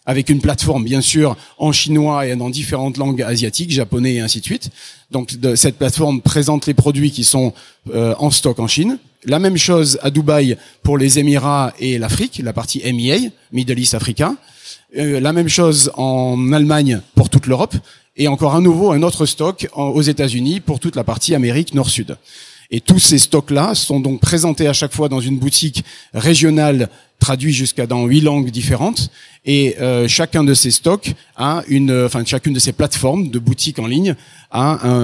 avec une plateforme, bien sûr, en chinois et dans différentes langues asiatiques, japonais et ainsi de suite. Donc, cette plateforme présente les produits qui sont en stock en Chine. La même chose à Dubaï pour les Émirats et l'Afrique, la partie MEA, Middle East Africa. La même chose en Allemagne pour toute l'Europe. Et encore un autre stock aux États-Unis pour toute la partie Amérique Nord-Sud. Et tous ces stocks-là sont donc présentés à chaque fois dans une boutique régionale traduit jusqu'à dans 8 langues différentes. Et chacun de ces stocks a chacune de ces plateformes de boutiques en ligne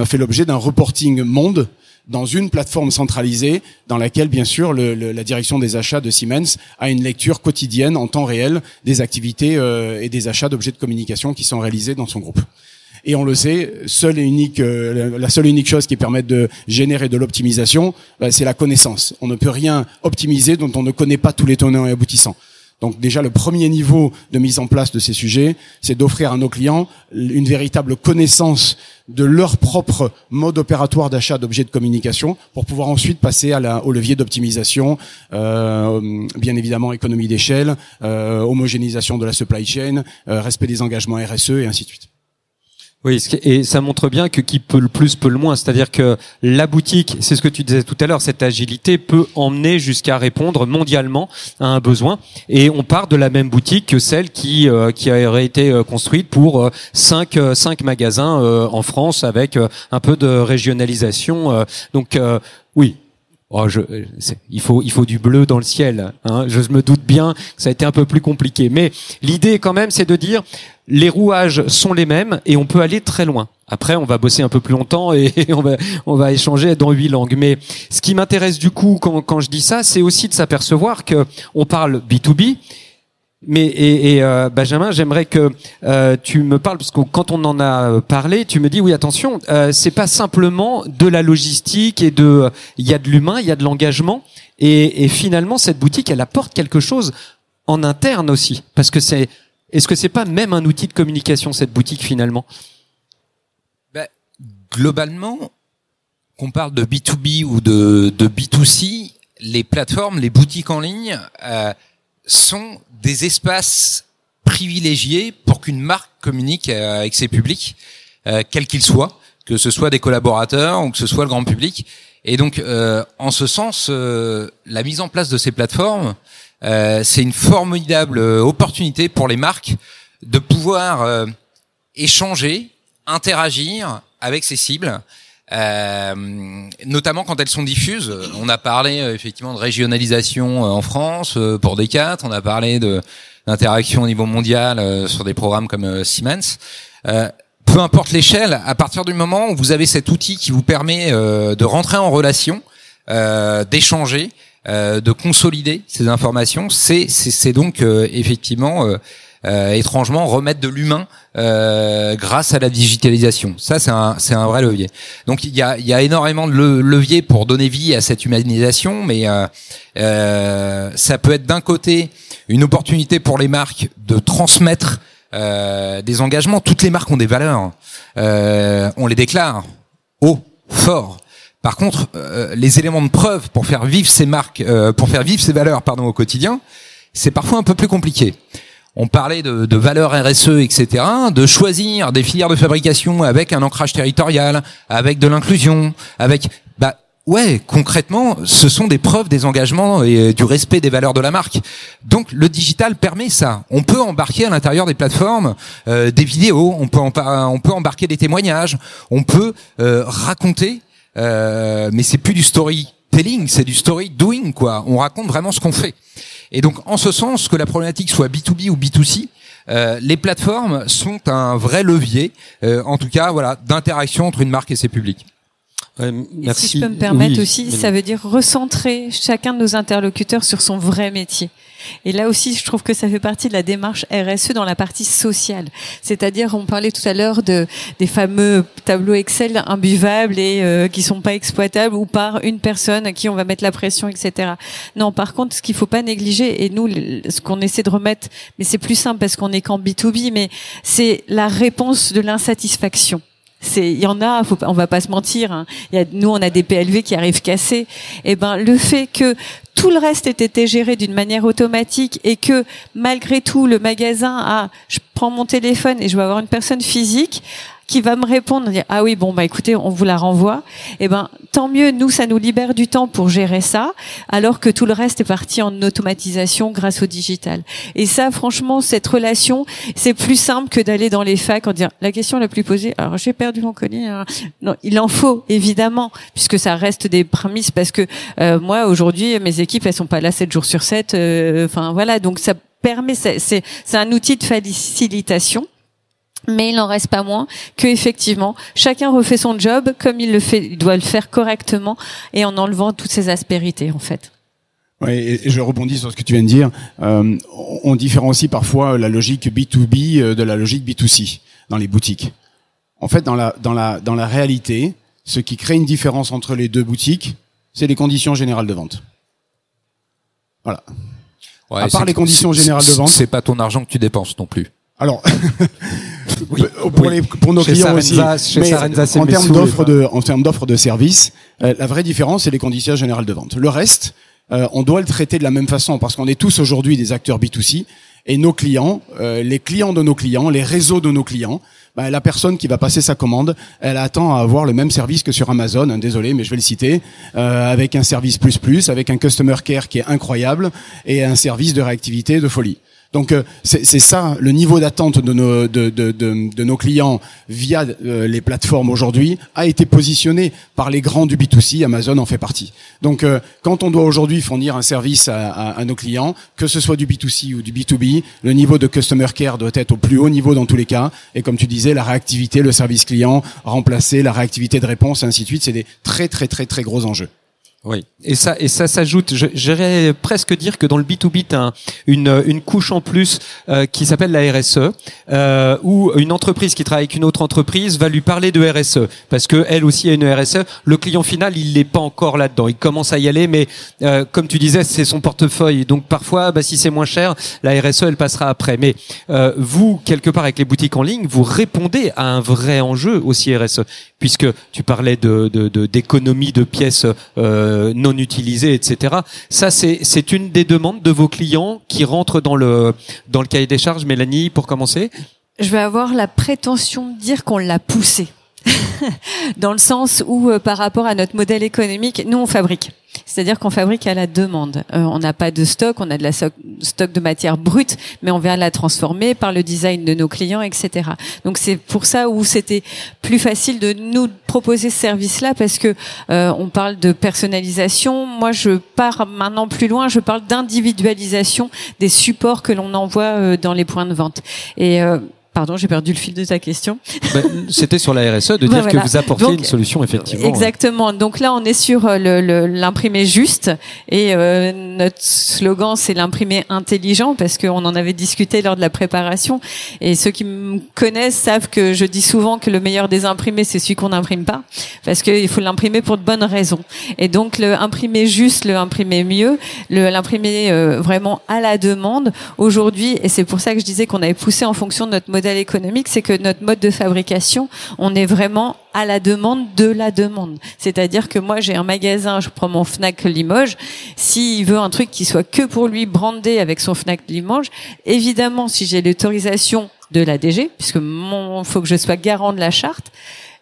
fait l'objet d'un reporting monde dans une plateforme centralisée dans laquelle, bien sûr, la direction des achats de Siemens a une lecture quotidienne en temps réel des activités et des achats d'objets de communication qui sont réalisés dans son groupe. Et on le sait, la seule et unique chose qui permet de générer de l'optimisation, c'est la connaissance. On ne peut rien optimiser dont on ne connaît pas tous les tenants et aboutissants. Donc déjà, le premier niveau de mise en place de ces sujets, c'est d'offrir à nos clients une véritable connaissance de leur propre mode opératoire d'achat d'objets de communication pour pouvoir ensuite passer au levier d'optimisation, bien évidemment économie d'échelle, homogénéisation de la supply chain, respect des engagements RSE et ainsi de suite. Oui, et ça montre bien que qui peut le plus peut le moins. C'est-à-dire que la boutique, c'est ce que tu disais tout à l'heure, cette agilité peut emmener jusqu'à répondre mondialement à un besoin. Et on part de la même boutique que celle qui aurait été construite pour 5 magasins en France avec un peu de régionalisation. Donc oui. Il faut du bleu dans le ciel. Hein. Je me doute bien que ça a été un peu plus compliqué. Mais l'idée quand même, c'est de dire les rouages sont les mêmes et on peut aller très loin. Après, on va bosser un peu plus longtemps et on va échanger dans 8 langues. Mais ce qui m'intéresse du coup quand je dis ça, c'est aussi de s'apercevoir que on parle B2B. Mais Benjamin, j'aimerais que tu me parles, parce que quand on en a parlé, tu me dis oui, attention, c'est pas simplement de la logistique et il y a de l'humain, il y a de l'engagement, et finalement cette boutique, elle apporte quelque chose en interne aussi, parce que est-ce que c'est pas même un outil de communication cette boutique finalement? Globalement, qu'on parle de B2B ou de B2C, les plateformes, les boutiques en ligne sont des espaces privilégiés pour qu'une marque communique avec ses publics, quels qu'ils soient, que ce soit des collaborateurs ou que ce soit le grand public. Et donc, en ce sens, la mise en place de ces plateformes, c'est une formidable opportunité pour les marques de pouvoir échanger, interagir avec ces cibles, notamment quand elles sont diffuses. On a parlé effectivement de régionalisation en France pour Decat, on a parlé d'interaction au niveau mondial sur des programmes comme Siemens. Peu importe l'échelle, à partir du moment où vous avez cet outil qui vous permet de rentrer en relation, d'échanger, de consolider ces informations, c'est donc effectivement étrangement remettre de l'humain grâce à la digitalisation. Ça, c'est un vrai levier. Donc il y a énormément de leviers pour donner vie à cette humanisation, mais ça peut être d'un côté une opportunité pour les marques de transmettre des engagements. Toutes les marques ont des valeurs, on les déclare haut, fort. Par contre, les éléments de preuve pour faire vivre ces marques, pour faire vivre ces valeurs, au quotidien, c'est parfois un peu plus compliqué. On parlait de valeurs RSE, etc., de choisir des filières de fabrication avec un ancrage territorial, avec de l'inclusion, avec, ouais, concrètement, ce sont des preuves des engagements et du respect des valeurs de la marque. Donc, le digital permet ça. On peut embarquer à l'intérieur des plateformes des vidéos, on peut embarquer des témoignages, on peut raconter, mais c'est plus du storytelling, c'est du story doing, quoi. On raconte vraiment ce qu'on fait. Et donc, en ce sens, que la problématique soit B2B ou B2C, les plateformes sont un vrai levier, en tout cas, voilà, d'interaction entre une marque et ses publics. Merci. Si je peux me permettre aussi, ça veut dire recentrer chacun de nos interlocuteurs sur son vrai métier. Et là aussi, je trouve que ça fait partie de la démarche RSE dans la partie sociale. C'est-à-dire, on parlait tout à l'heure des fameux tableaux Excel imbuvables et qui sont pas exploitables ou par une personne à qui on va mettre la pression, etc. Non, par contre, ce qu'il faut pas négliger, et nous, ce qu'on essaie de remettre, mais c'est plus simple parce qu'on est qu'en B2B, mais c'est la réponse de l'insatisfaction. Il y en a, on va pas se mentir, hein. Nous, on a des PLV qui arrivent cassés. Et le fait que tout le reste ait été géré d'une manière automatique et que, malgré tout, le magasin je prends mon téléphone et je vais avoir une personne physique qui va me répondre, dire, ah oui, bon, écoutez, on vous la renvoie. Tant mieux, nous, ça nous libère du temps pour gérer ça, alors que tout le reste est parti en automatisation grâce au digital. Et ça, franchement, cette relation, c'est plus simple que d'aller dans les facs en disant, la question la plus posée, alors j'ai perdu mon collier. Non, il en faut, évidemment, puisque ça reste des prémices, parce que moi, aujourd'hui, mes équipes, elles sont pas là 7 jours sur 7. Voilà, donc ça permet, c'est un outil de facilitation. Mais il n'en reste pas moins que effectivement chacun refait son job comme il le fait, il doit le faire correctement et en enlevant toutes ces aspérités en fait. Oui, et je rebondis sur ce que tu viens de dire. On différencie parfois la logique B2B de la logique B2C dans les boutiques. En fait, dans la réalité, ce qui crée une différence entre les deux boutiques, c'est les conditions générales de vente. Voilà. Ouais, à part les conditions générales de vente, c'est pas ton argent que tu dépenses non plus. Alors, oui, pour nos clients Sarenza, aussi, mais en termes d'offres de services, la vraie différence, c'est les conditions générales de vente. Le reste, on doit le traiter de la même façon parce qu'on est tous aujourd'hui des acteurs B2C et nos clients, les clients de nos clients, les réseaux de nos clients, la personne qui va passer sa commande, elle attend à avoir le même service que sur Amazon, désolé, mais je vais le citer, avec un service plus, avec un customer care qui est incroyable et un service de réactivité de folie. Donc c'est ça le niveau d'attente de nos clients via les plateformes aujourd'hui a été positionné par les grands du B2C, Amazon en fait partie. Donc quand on doit aujourd'hui fournir un service à nos clients, que ce soit du B2C ou du B2B, le niveau de customer care doit être au plus haut niveau dans tous les cas et comme tu disais la réactivité, le service client, remplacer la réactivité de réponse et ainsi de suite, c'est des très très très très gros enjeux. Oui, et ça s'ajoute. J'irais presque dire que dans le B2B, t'as une couche en plus qui s'appelle la RSE, où une entreprise qui travaille avec une autre entreprise va lui parler de RSE parce que elle aussi a une RSE. Le client final, il n'est pas encore là-dedans. Il commence à y aller, mais comme tu disais, c'est son portefeuille. Donc parfois, si c'est moins cher, la RSE elle passera après. Mais vous, quelque part avec les boutiques en ligne, vous répondez à un vrai enjeu aussi RSE, puisque tu parlais d'économie de pièces non utilisées, etc. Ça, c'est une des demandes de vos clients qui rentrent dans le cahier des charges. Mélanie, pour commencer. Je vais avoir la prétention de dire qu'on l'a poussé. Dans le sens où, par rapport à notre modèle économique, nous, on fabrique. C'est-à-dire qu'on fabrique à la demande. On n'a pas de stock, on a de la stock de matière brute, mais on vient la transformer par le design de nos clients, etc. Donc c'est pour ça où c'était plus facile de nous proposer ce service-là, parce que on parle de personnalisation. Moi, je pars maintenant plus loin. Je parle d'individualisation des supports que l'on envoie dans les points de vente. Et Pardon, j'ai perdu le fil de ta question. C'était sur la RSE, de dire voilà. que vous apportiez Donc, une solution, effectivement. Exactement. Donc là, on est sur l'imprimé juste, et notre slogan, c'est l'imprimé intelligent, parce qu'on en avait discuté lors de la préparation. Et ceux qui me connaissent savent que je dis souvent que le meilleur des imprimés, c'est celui qu'on n'imprime pas, parce qu'il faut l'imprimer pour de bonnes raisons. Et donc, le imprimé juste, le imprimé mieux, l'imprimer vraiment à la demande. Aujourd'hui, et c'est pour ça que je disais qu'on avait poussé en fonction de notre modèle économique, c'est que notre mode de fabrication, on est vraiment à la demande de la demande. C'est-à-dire que moi, j'ai un magasin, je prends mon Fnac Limoges, s'il veut un truc qui soit que pour lui, brandé avec son Fnac Limoges, évidemment, si j'ai l'autorisation de la DG, puisque faut que je sois garant de la charte,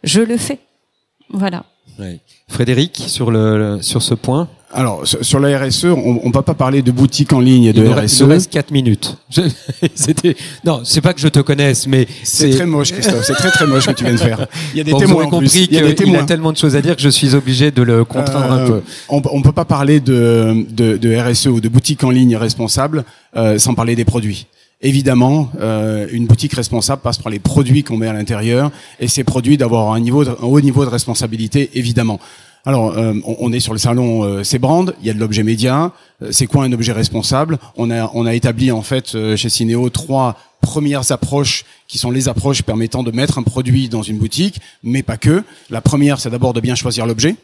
je le fais. Voilà. Ouais. Frédéric, sur ce point. Alors, sur la RSE, on va pas parler de boutique en ligne et de RSE. Il nous reste 4 minutes. Non, c'est pas que je te connaisse, mais c'est très moche, Christophe. C'est très très moche ce que tu viens de faire. Il y a des bon, témoins vous aurez en plus. compris qu'il a tellement de choses à dire que je suis obligé de le contraindre un peu. On peut pas parler de RSE ou de boutique en ligne responsable sans parler des produits. Évidemment, une boutique responsable passe par les produits qu'on met à l'intérieur, et ces produits d'avoir un haut niveau de responsabilité, évidemment. Alors, on est sur le salon Cbrand, il y a de l'objet média. C'est quoi un objet responsable ? On a établi en fait chez Syneo 3 premières approches qui sont les approches permettant de mettre un produit dans une boutique, mais pas que. La première, c'est d'abord de bien choisir l'objet.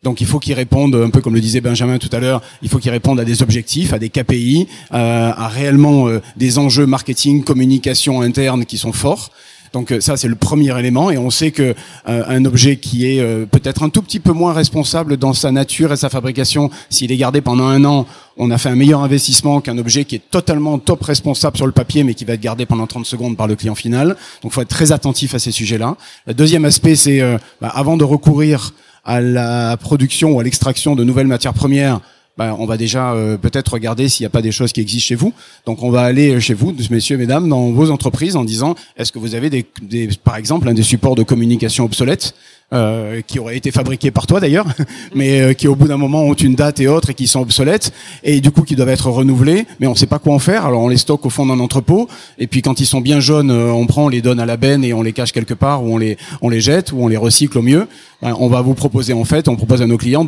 Donc il faut qu'il réponde, un peu comme le disait Benjamin tout à l'heure, il faut qu'il réponde à des objectifs, à des KPI, à réellement des enjeux marketing, communication interne qui sont forts. Donc ça, c'est le premier élément, et on sait que un objet qui est peut-être un tout petit peu moins responsable dans sa nature et sa fabrication, s'il est gardé pendant 1 an, on a fait un meilleur investissement qu'un objet qui est totalement top responsable sur le papier, mais qui va être gardé pendant 30 secondes par le client final. Donc il faut être très attentif à ces sujets-là. Le deuxième aspect, c'est avant de recourir à la production ou à l'extraction de nouvelles matières premières, on va déjà peut-être regarder s'il n'y a pas des choses qui existent chez vous. Donc on va aller chez vous, messieurs, mesdames, dans vos entreprises en disant, est-ce que vous avez par exemple, des supports de communication obsolètes qui auraient été fabriqués par toi d'ailleurs, mais qui au bout d'un moment ont une date et autres et qui sont obsolètes, et du coup qui doivent être renouvelés, mais on ne sait pas quoi en faire. Alors on les stocke au fond d'un entrepôt, et puis quand ils sont bien jaunes, on les donne à la benne et on les cache quelque part, ou on les jette, ou on les recycle au mieux. On va vous proposer on propose à nos clients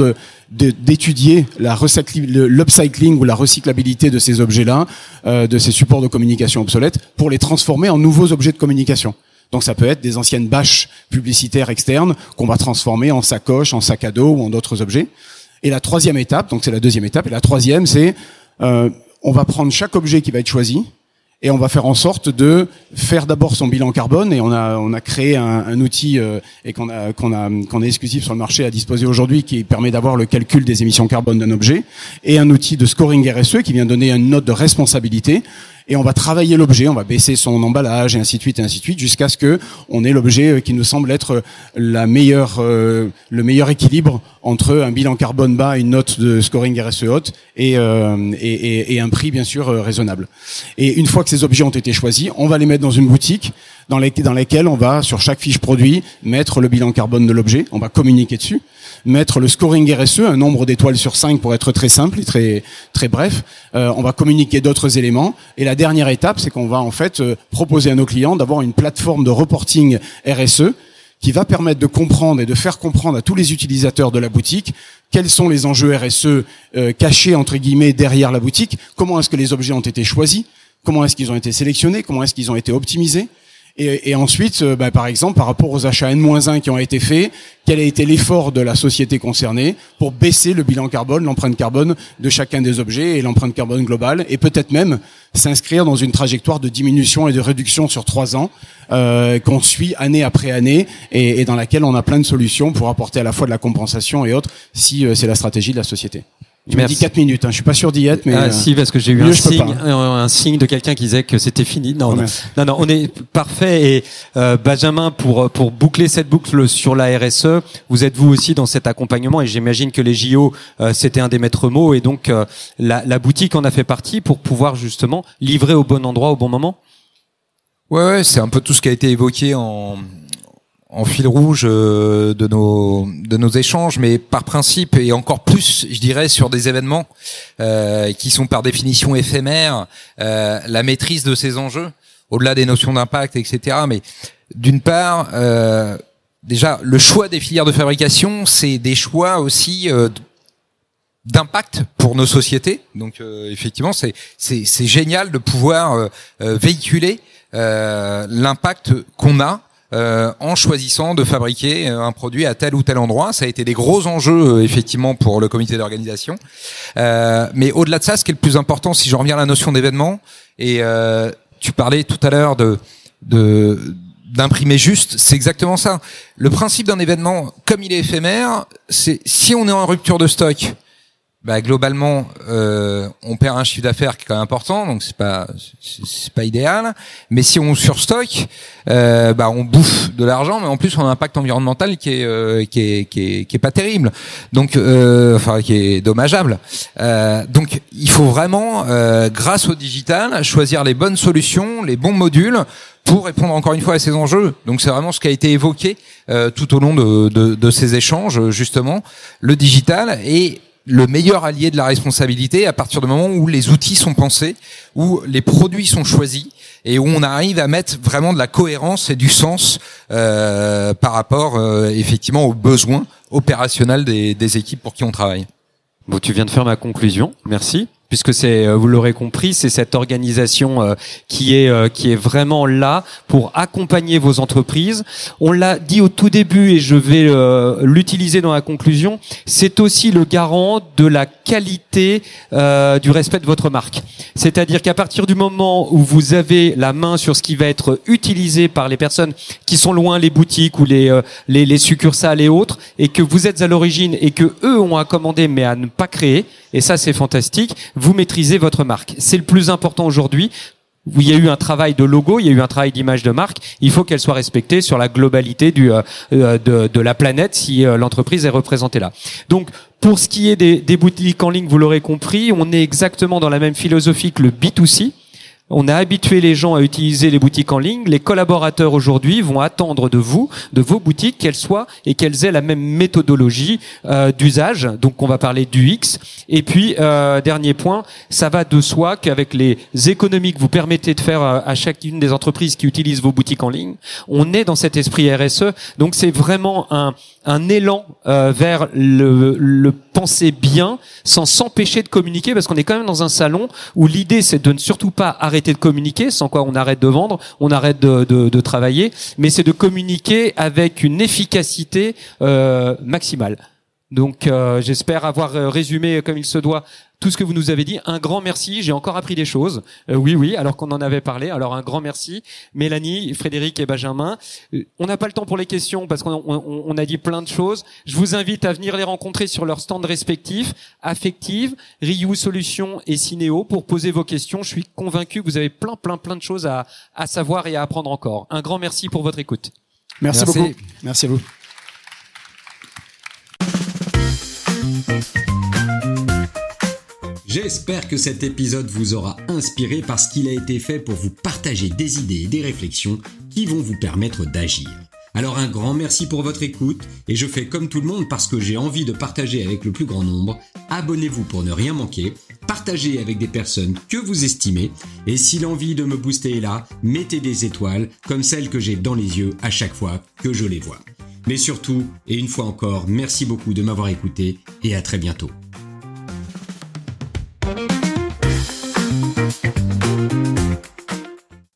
d'étudier l'upcycling ou la recyclabilité de ces objets-là, de ces supports de communication obsolètes, pour les transformer en nouveaux objets de communication. Donc ça peut être des anciennes bâches publicitaires externes qu'on va transformer en sacoches, en sac à dos ou en d'autres objets. Et la troisième étape, donc c'est la deuxième étape, et la troisième, c'est on va prendre chaque objet qui va être choisi, et on va faire en sorte de faire d'abord son bilan carbone, et on a créé un outil et qu'on est exclusif sur le marché à disposer aujourd'hui, qui permet d'avoir le calcul des émissions carbone d'un objet, et un outil de scoring RSE qui vient donner une note de responsabilité. Et on va travailler l'objet, on va baisser son emballage et ainsi de suite, jusqu'à ce que on ait l'objet qui nous semble être le meilleur équilibre entre un bilan carbone bas, une note de scoring RSE haute et un prix bien sûr raisonnable. Et une fois que ces objets ont été choisis, on va les mettre dans une boutique dans laquelle on va, sur chaque fiche produit, mettre le bilan carbone de l'objet, on va communiquer dessus, mettre le scoring RSE, un nombre d'étoiles sur 5 pour être très simple et très très bref. On va communiquer d'autres éléments, et la dernière étape, c'est qu'on va en fait proposer à nos clients d'avoir une plateforme de reporting RSE qui va permettre de comprendre et de faire comprendre à tous les utilisateurs de la boutique quels sont les enjeux RSE cachés entre guillemets derrière la boutique, comment est-ce que les objets ont été choisis, comment est-ce qu'ils ont été sélectionnés, comment est-ce qu'ils ont été optimisés. Et ensuite, par exemple, par rapport aux achats N-1 qui ont été faits, quel a été l'effort de la société concernée pour baisser le bilan carbone, l'empreinte carbone de chacun des objets et l'empreinte carbone globale, et peut-être même s'inscrire dans une trajectoire de diminution et de réduction sur 3 ans qu'on suit année après année, et dans laquelle on a plein de solutions pour apporter à la fois de la compensation et autres, si c'est la stratégie de la société. Tu m'as dit 4 minutes, je suis pas sûr d'y être, mais si, parce que j'ai eu un signe de quelqu'un qui disait que c'était fini. Non, on est parfait. Et Benjamin, pour boucler cette boucle sur la RSE, vous êtes vous aussi dans cet accompagnement, et j'imagine que les JO c'était un des maîtres mots, et donc la boutique en a fait partie pour pouvoir justement livrer au bon endroit au bon moment. Ouais, c'est un peu tout ce qui a été évoqué en fil rouge de nos échanges, mais par principe, et encore plus, je dirais, sur des événements qui sont par définition éphémères, la maîtrise de ces enjeux. au-delà des notions d'impact, etc. Mais d'une part, déjà, le choix des filières de fabrication, c'est des choix aussi d'impact pour nos sociétés. Donc, effectivement, c'est génial de pouvoir véhiculer l'impact qu'on a en choisissant de fabriquer un produit à tel ou tel endroit. Ça a été des gros enjeux, effectivement, pour le comité d'organisation. Mais au-delà de ça, ce qui est le plus important, si j'en reviens à la notion d'événement, et tu parlais tout à l'heure d'imprimer juste, c'est exactement ça. Le principe d'un événement, comme il est éphémère, c'est si on est en rupture de stock, bah globalement on perd un chiffre d'affaires qui est quand même important, donc c'est pas idéal. Mais si on surstocke, bah on bouffe de l'argent, mais en plus on a un impact environnemental qui est pas terrible, donc enfin qui est dommageable. Donc il faut vraiment grâce au digital choisir les bonnes solutions, les bons modules pour répondre encore une fois à ces enjeux. Donc c'est vraiment ce qui a été évoqué tout au long de ces échanges, justement, le digital est le meilleur allié de la responsabilité à partir du moment où les outils sont pensés, où les produits sont choisis et où on arrive à mettre vraiment de la cohérence et du sens par rapport effectivement aux besoins opérationnels des équipes pour qui on travaille. Bon, tu viens de faire ma conclusion. Merci. Puisque c'est, vous l'aurez compris, c'est cette organisation qui est vraiment là pour accompagner vos entreprises. On l'a dit au tout début et je vais l'utiliser dans la conclusion. C'est aussi le garant de la qualité du respect de votre marque. C'est-à-dire qu'à partir du moment où vous avez la main sur ce qui va être utilisé par les personnes qui sont loin, les boutiques ou les succursales et autres, et que vous êtes à l'origine et que eux ont à commander mais à ne pas créer, et ça c'est fantastique, vous maîtrisez votre marque. C'est le plus important aujourd'hui. Il y a eu un travail de logo, il y a eu un travail d'image de marque. Il faut qu'elle soit respectée sur la globalité de la planète si l'entreprise est représentée là. Donc, pour ce qui est des boutiques en ligne, vous l'aurez compris, on est exactement dans la même philosophie que le B2C. On a habitué les gens à utiliser les boutiques en ligne. Les collaborateurs aujourd'hui vont attendre de vous, de vos boutiques, qu'elles soient et qu'elles aient la même méthodologie d'usage. Donc on va parler d'UX. Et puis dernier point, ça va de soi qu'avec les économies que vous permettez de faire à chacune des entreprises qui utilisent vos boutiques en ligne, on est dans cet esprit RSE. Donc c'est vraiment un élan vers le penser bien sans s'empêcher de communiquer, parce qu'on est quand même dans un salon où l'idée c'est de ne surtout pas arrêter de communiquer, sans quoi on arrête de vendre, on arrête de travailler, mais c'est de communiquer avec une efficacité maximale. Donc j'espère avoir résumé comme il se doit tout ce que vous nous avez dit. Un grand merci, j'ai encore appris des choses. Oui, alors qu'on en avait parlé. Alors un grand merci, Mélanie, Frédéric et Benjamin. On n'a pas le temps pour les questions parce qu'on a dit plein de choses. Je vous invite à venir les rencontrer sur leurs stands respectifs, Affective, Ryu Solutions et Cinéo, pour poser vos questions. Je suis convaincu que vous avez plein de choses à savoir et à apprendre encore. Un grand merci pour votre écoute. Merci beaucoup. Merci à vous. J'espère que cet épisode vous aura inspiré parce qu'il a été fait pour vous partager des idées et des réflexions qui vont vous permettre d'agir. Alors un grand merci pour votre écoute et je fais comme tout le monde parce que j'ai envie de partager avec le plus grand nombre. Abonnez-vous pour ne rien manquer, partagez avec des personnes que vous estimez et si l'envie de me booster est là, mettez des étoiles comme celles que j'ai dans les yeux à chaque fois que je les vois. Mais surtout, et une fois encore, merci beaucoup de m'avoir écouté et à très bientôt.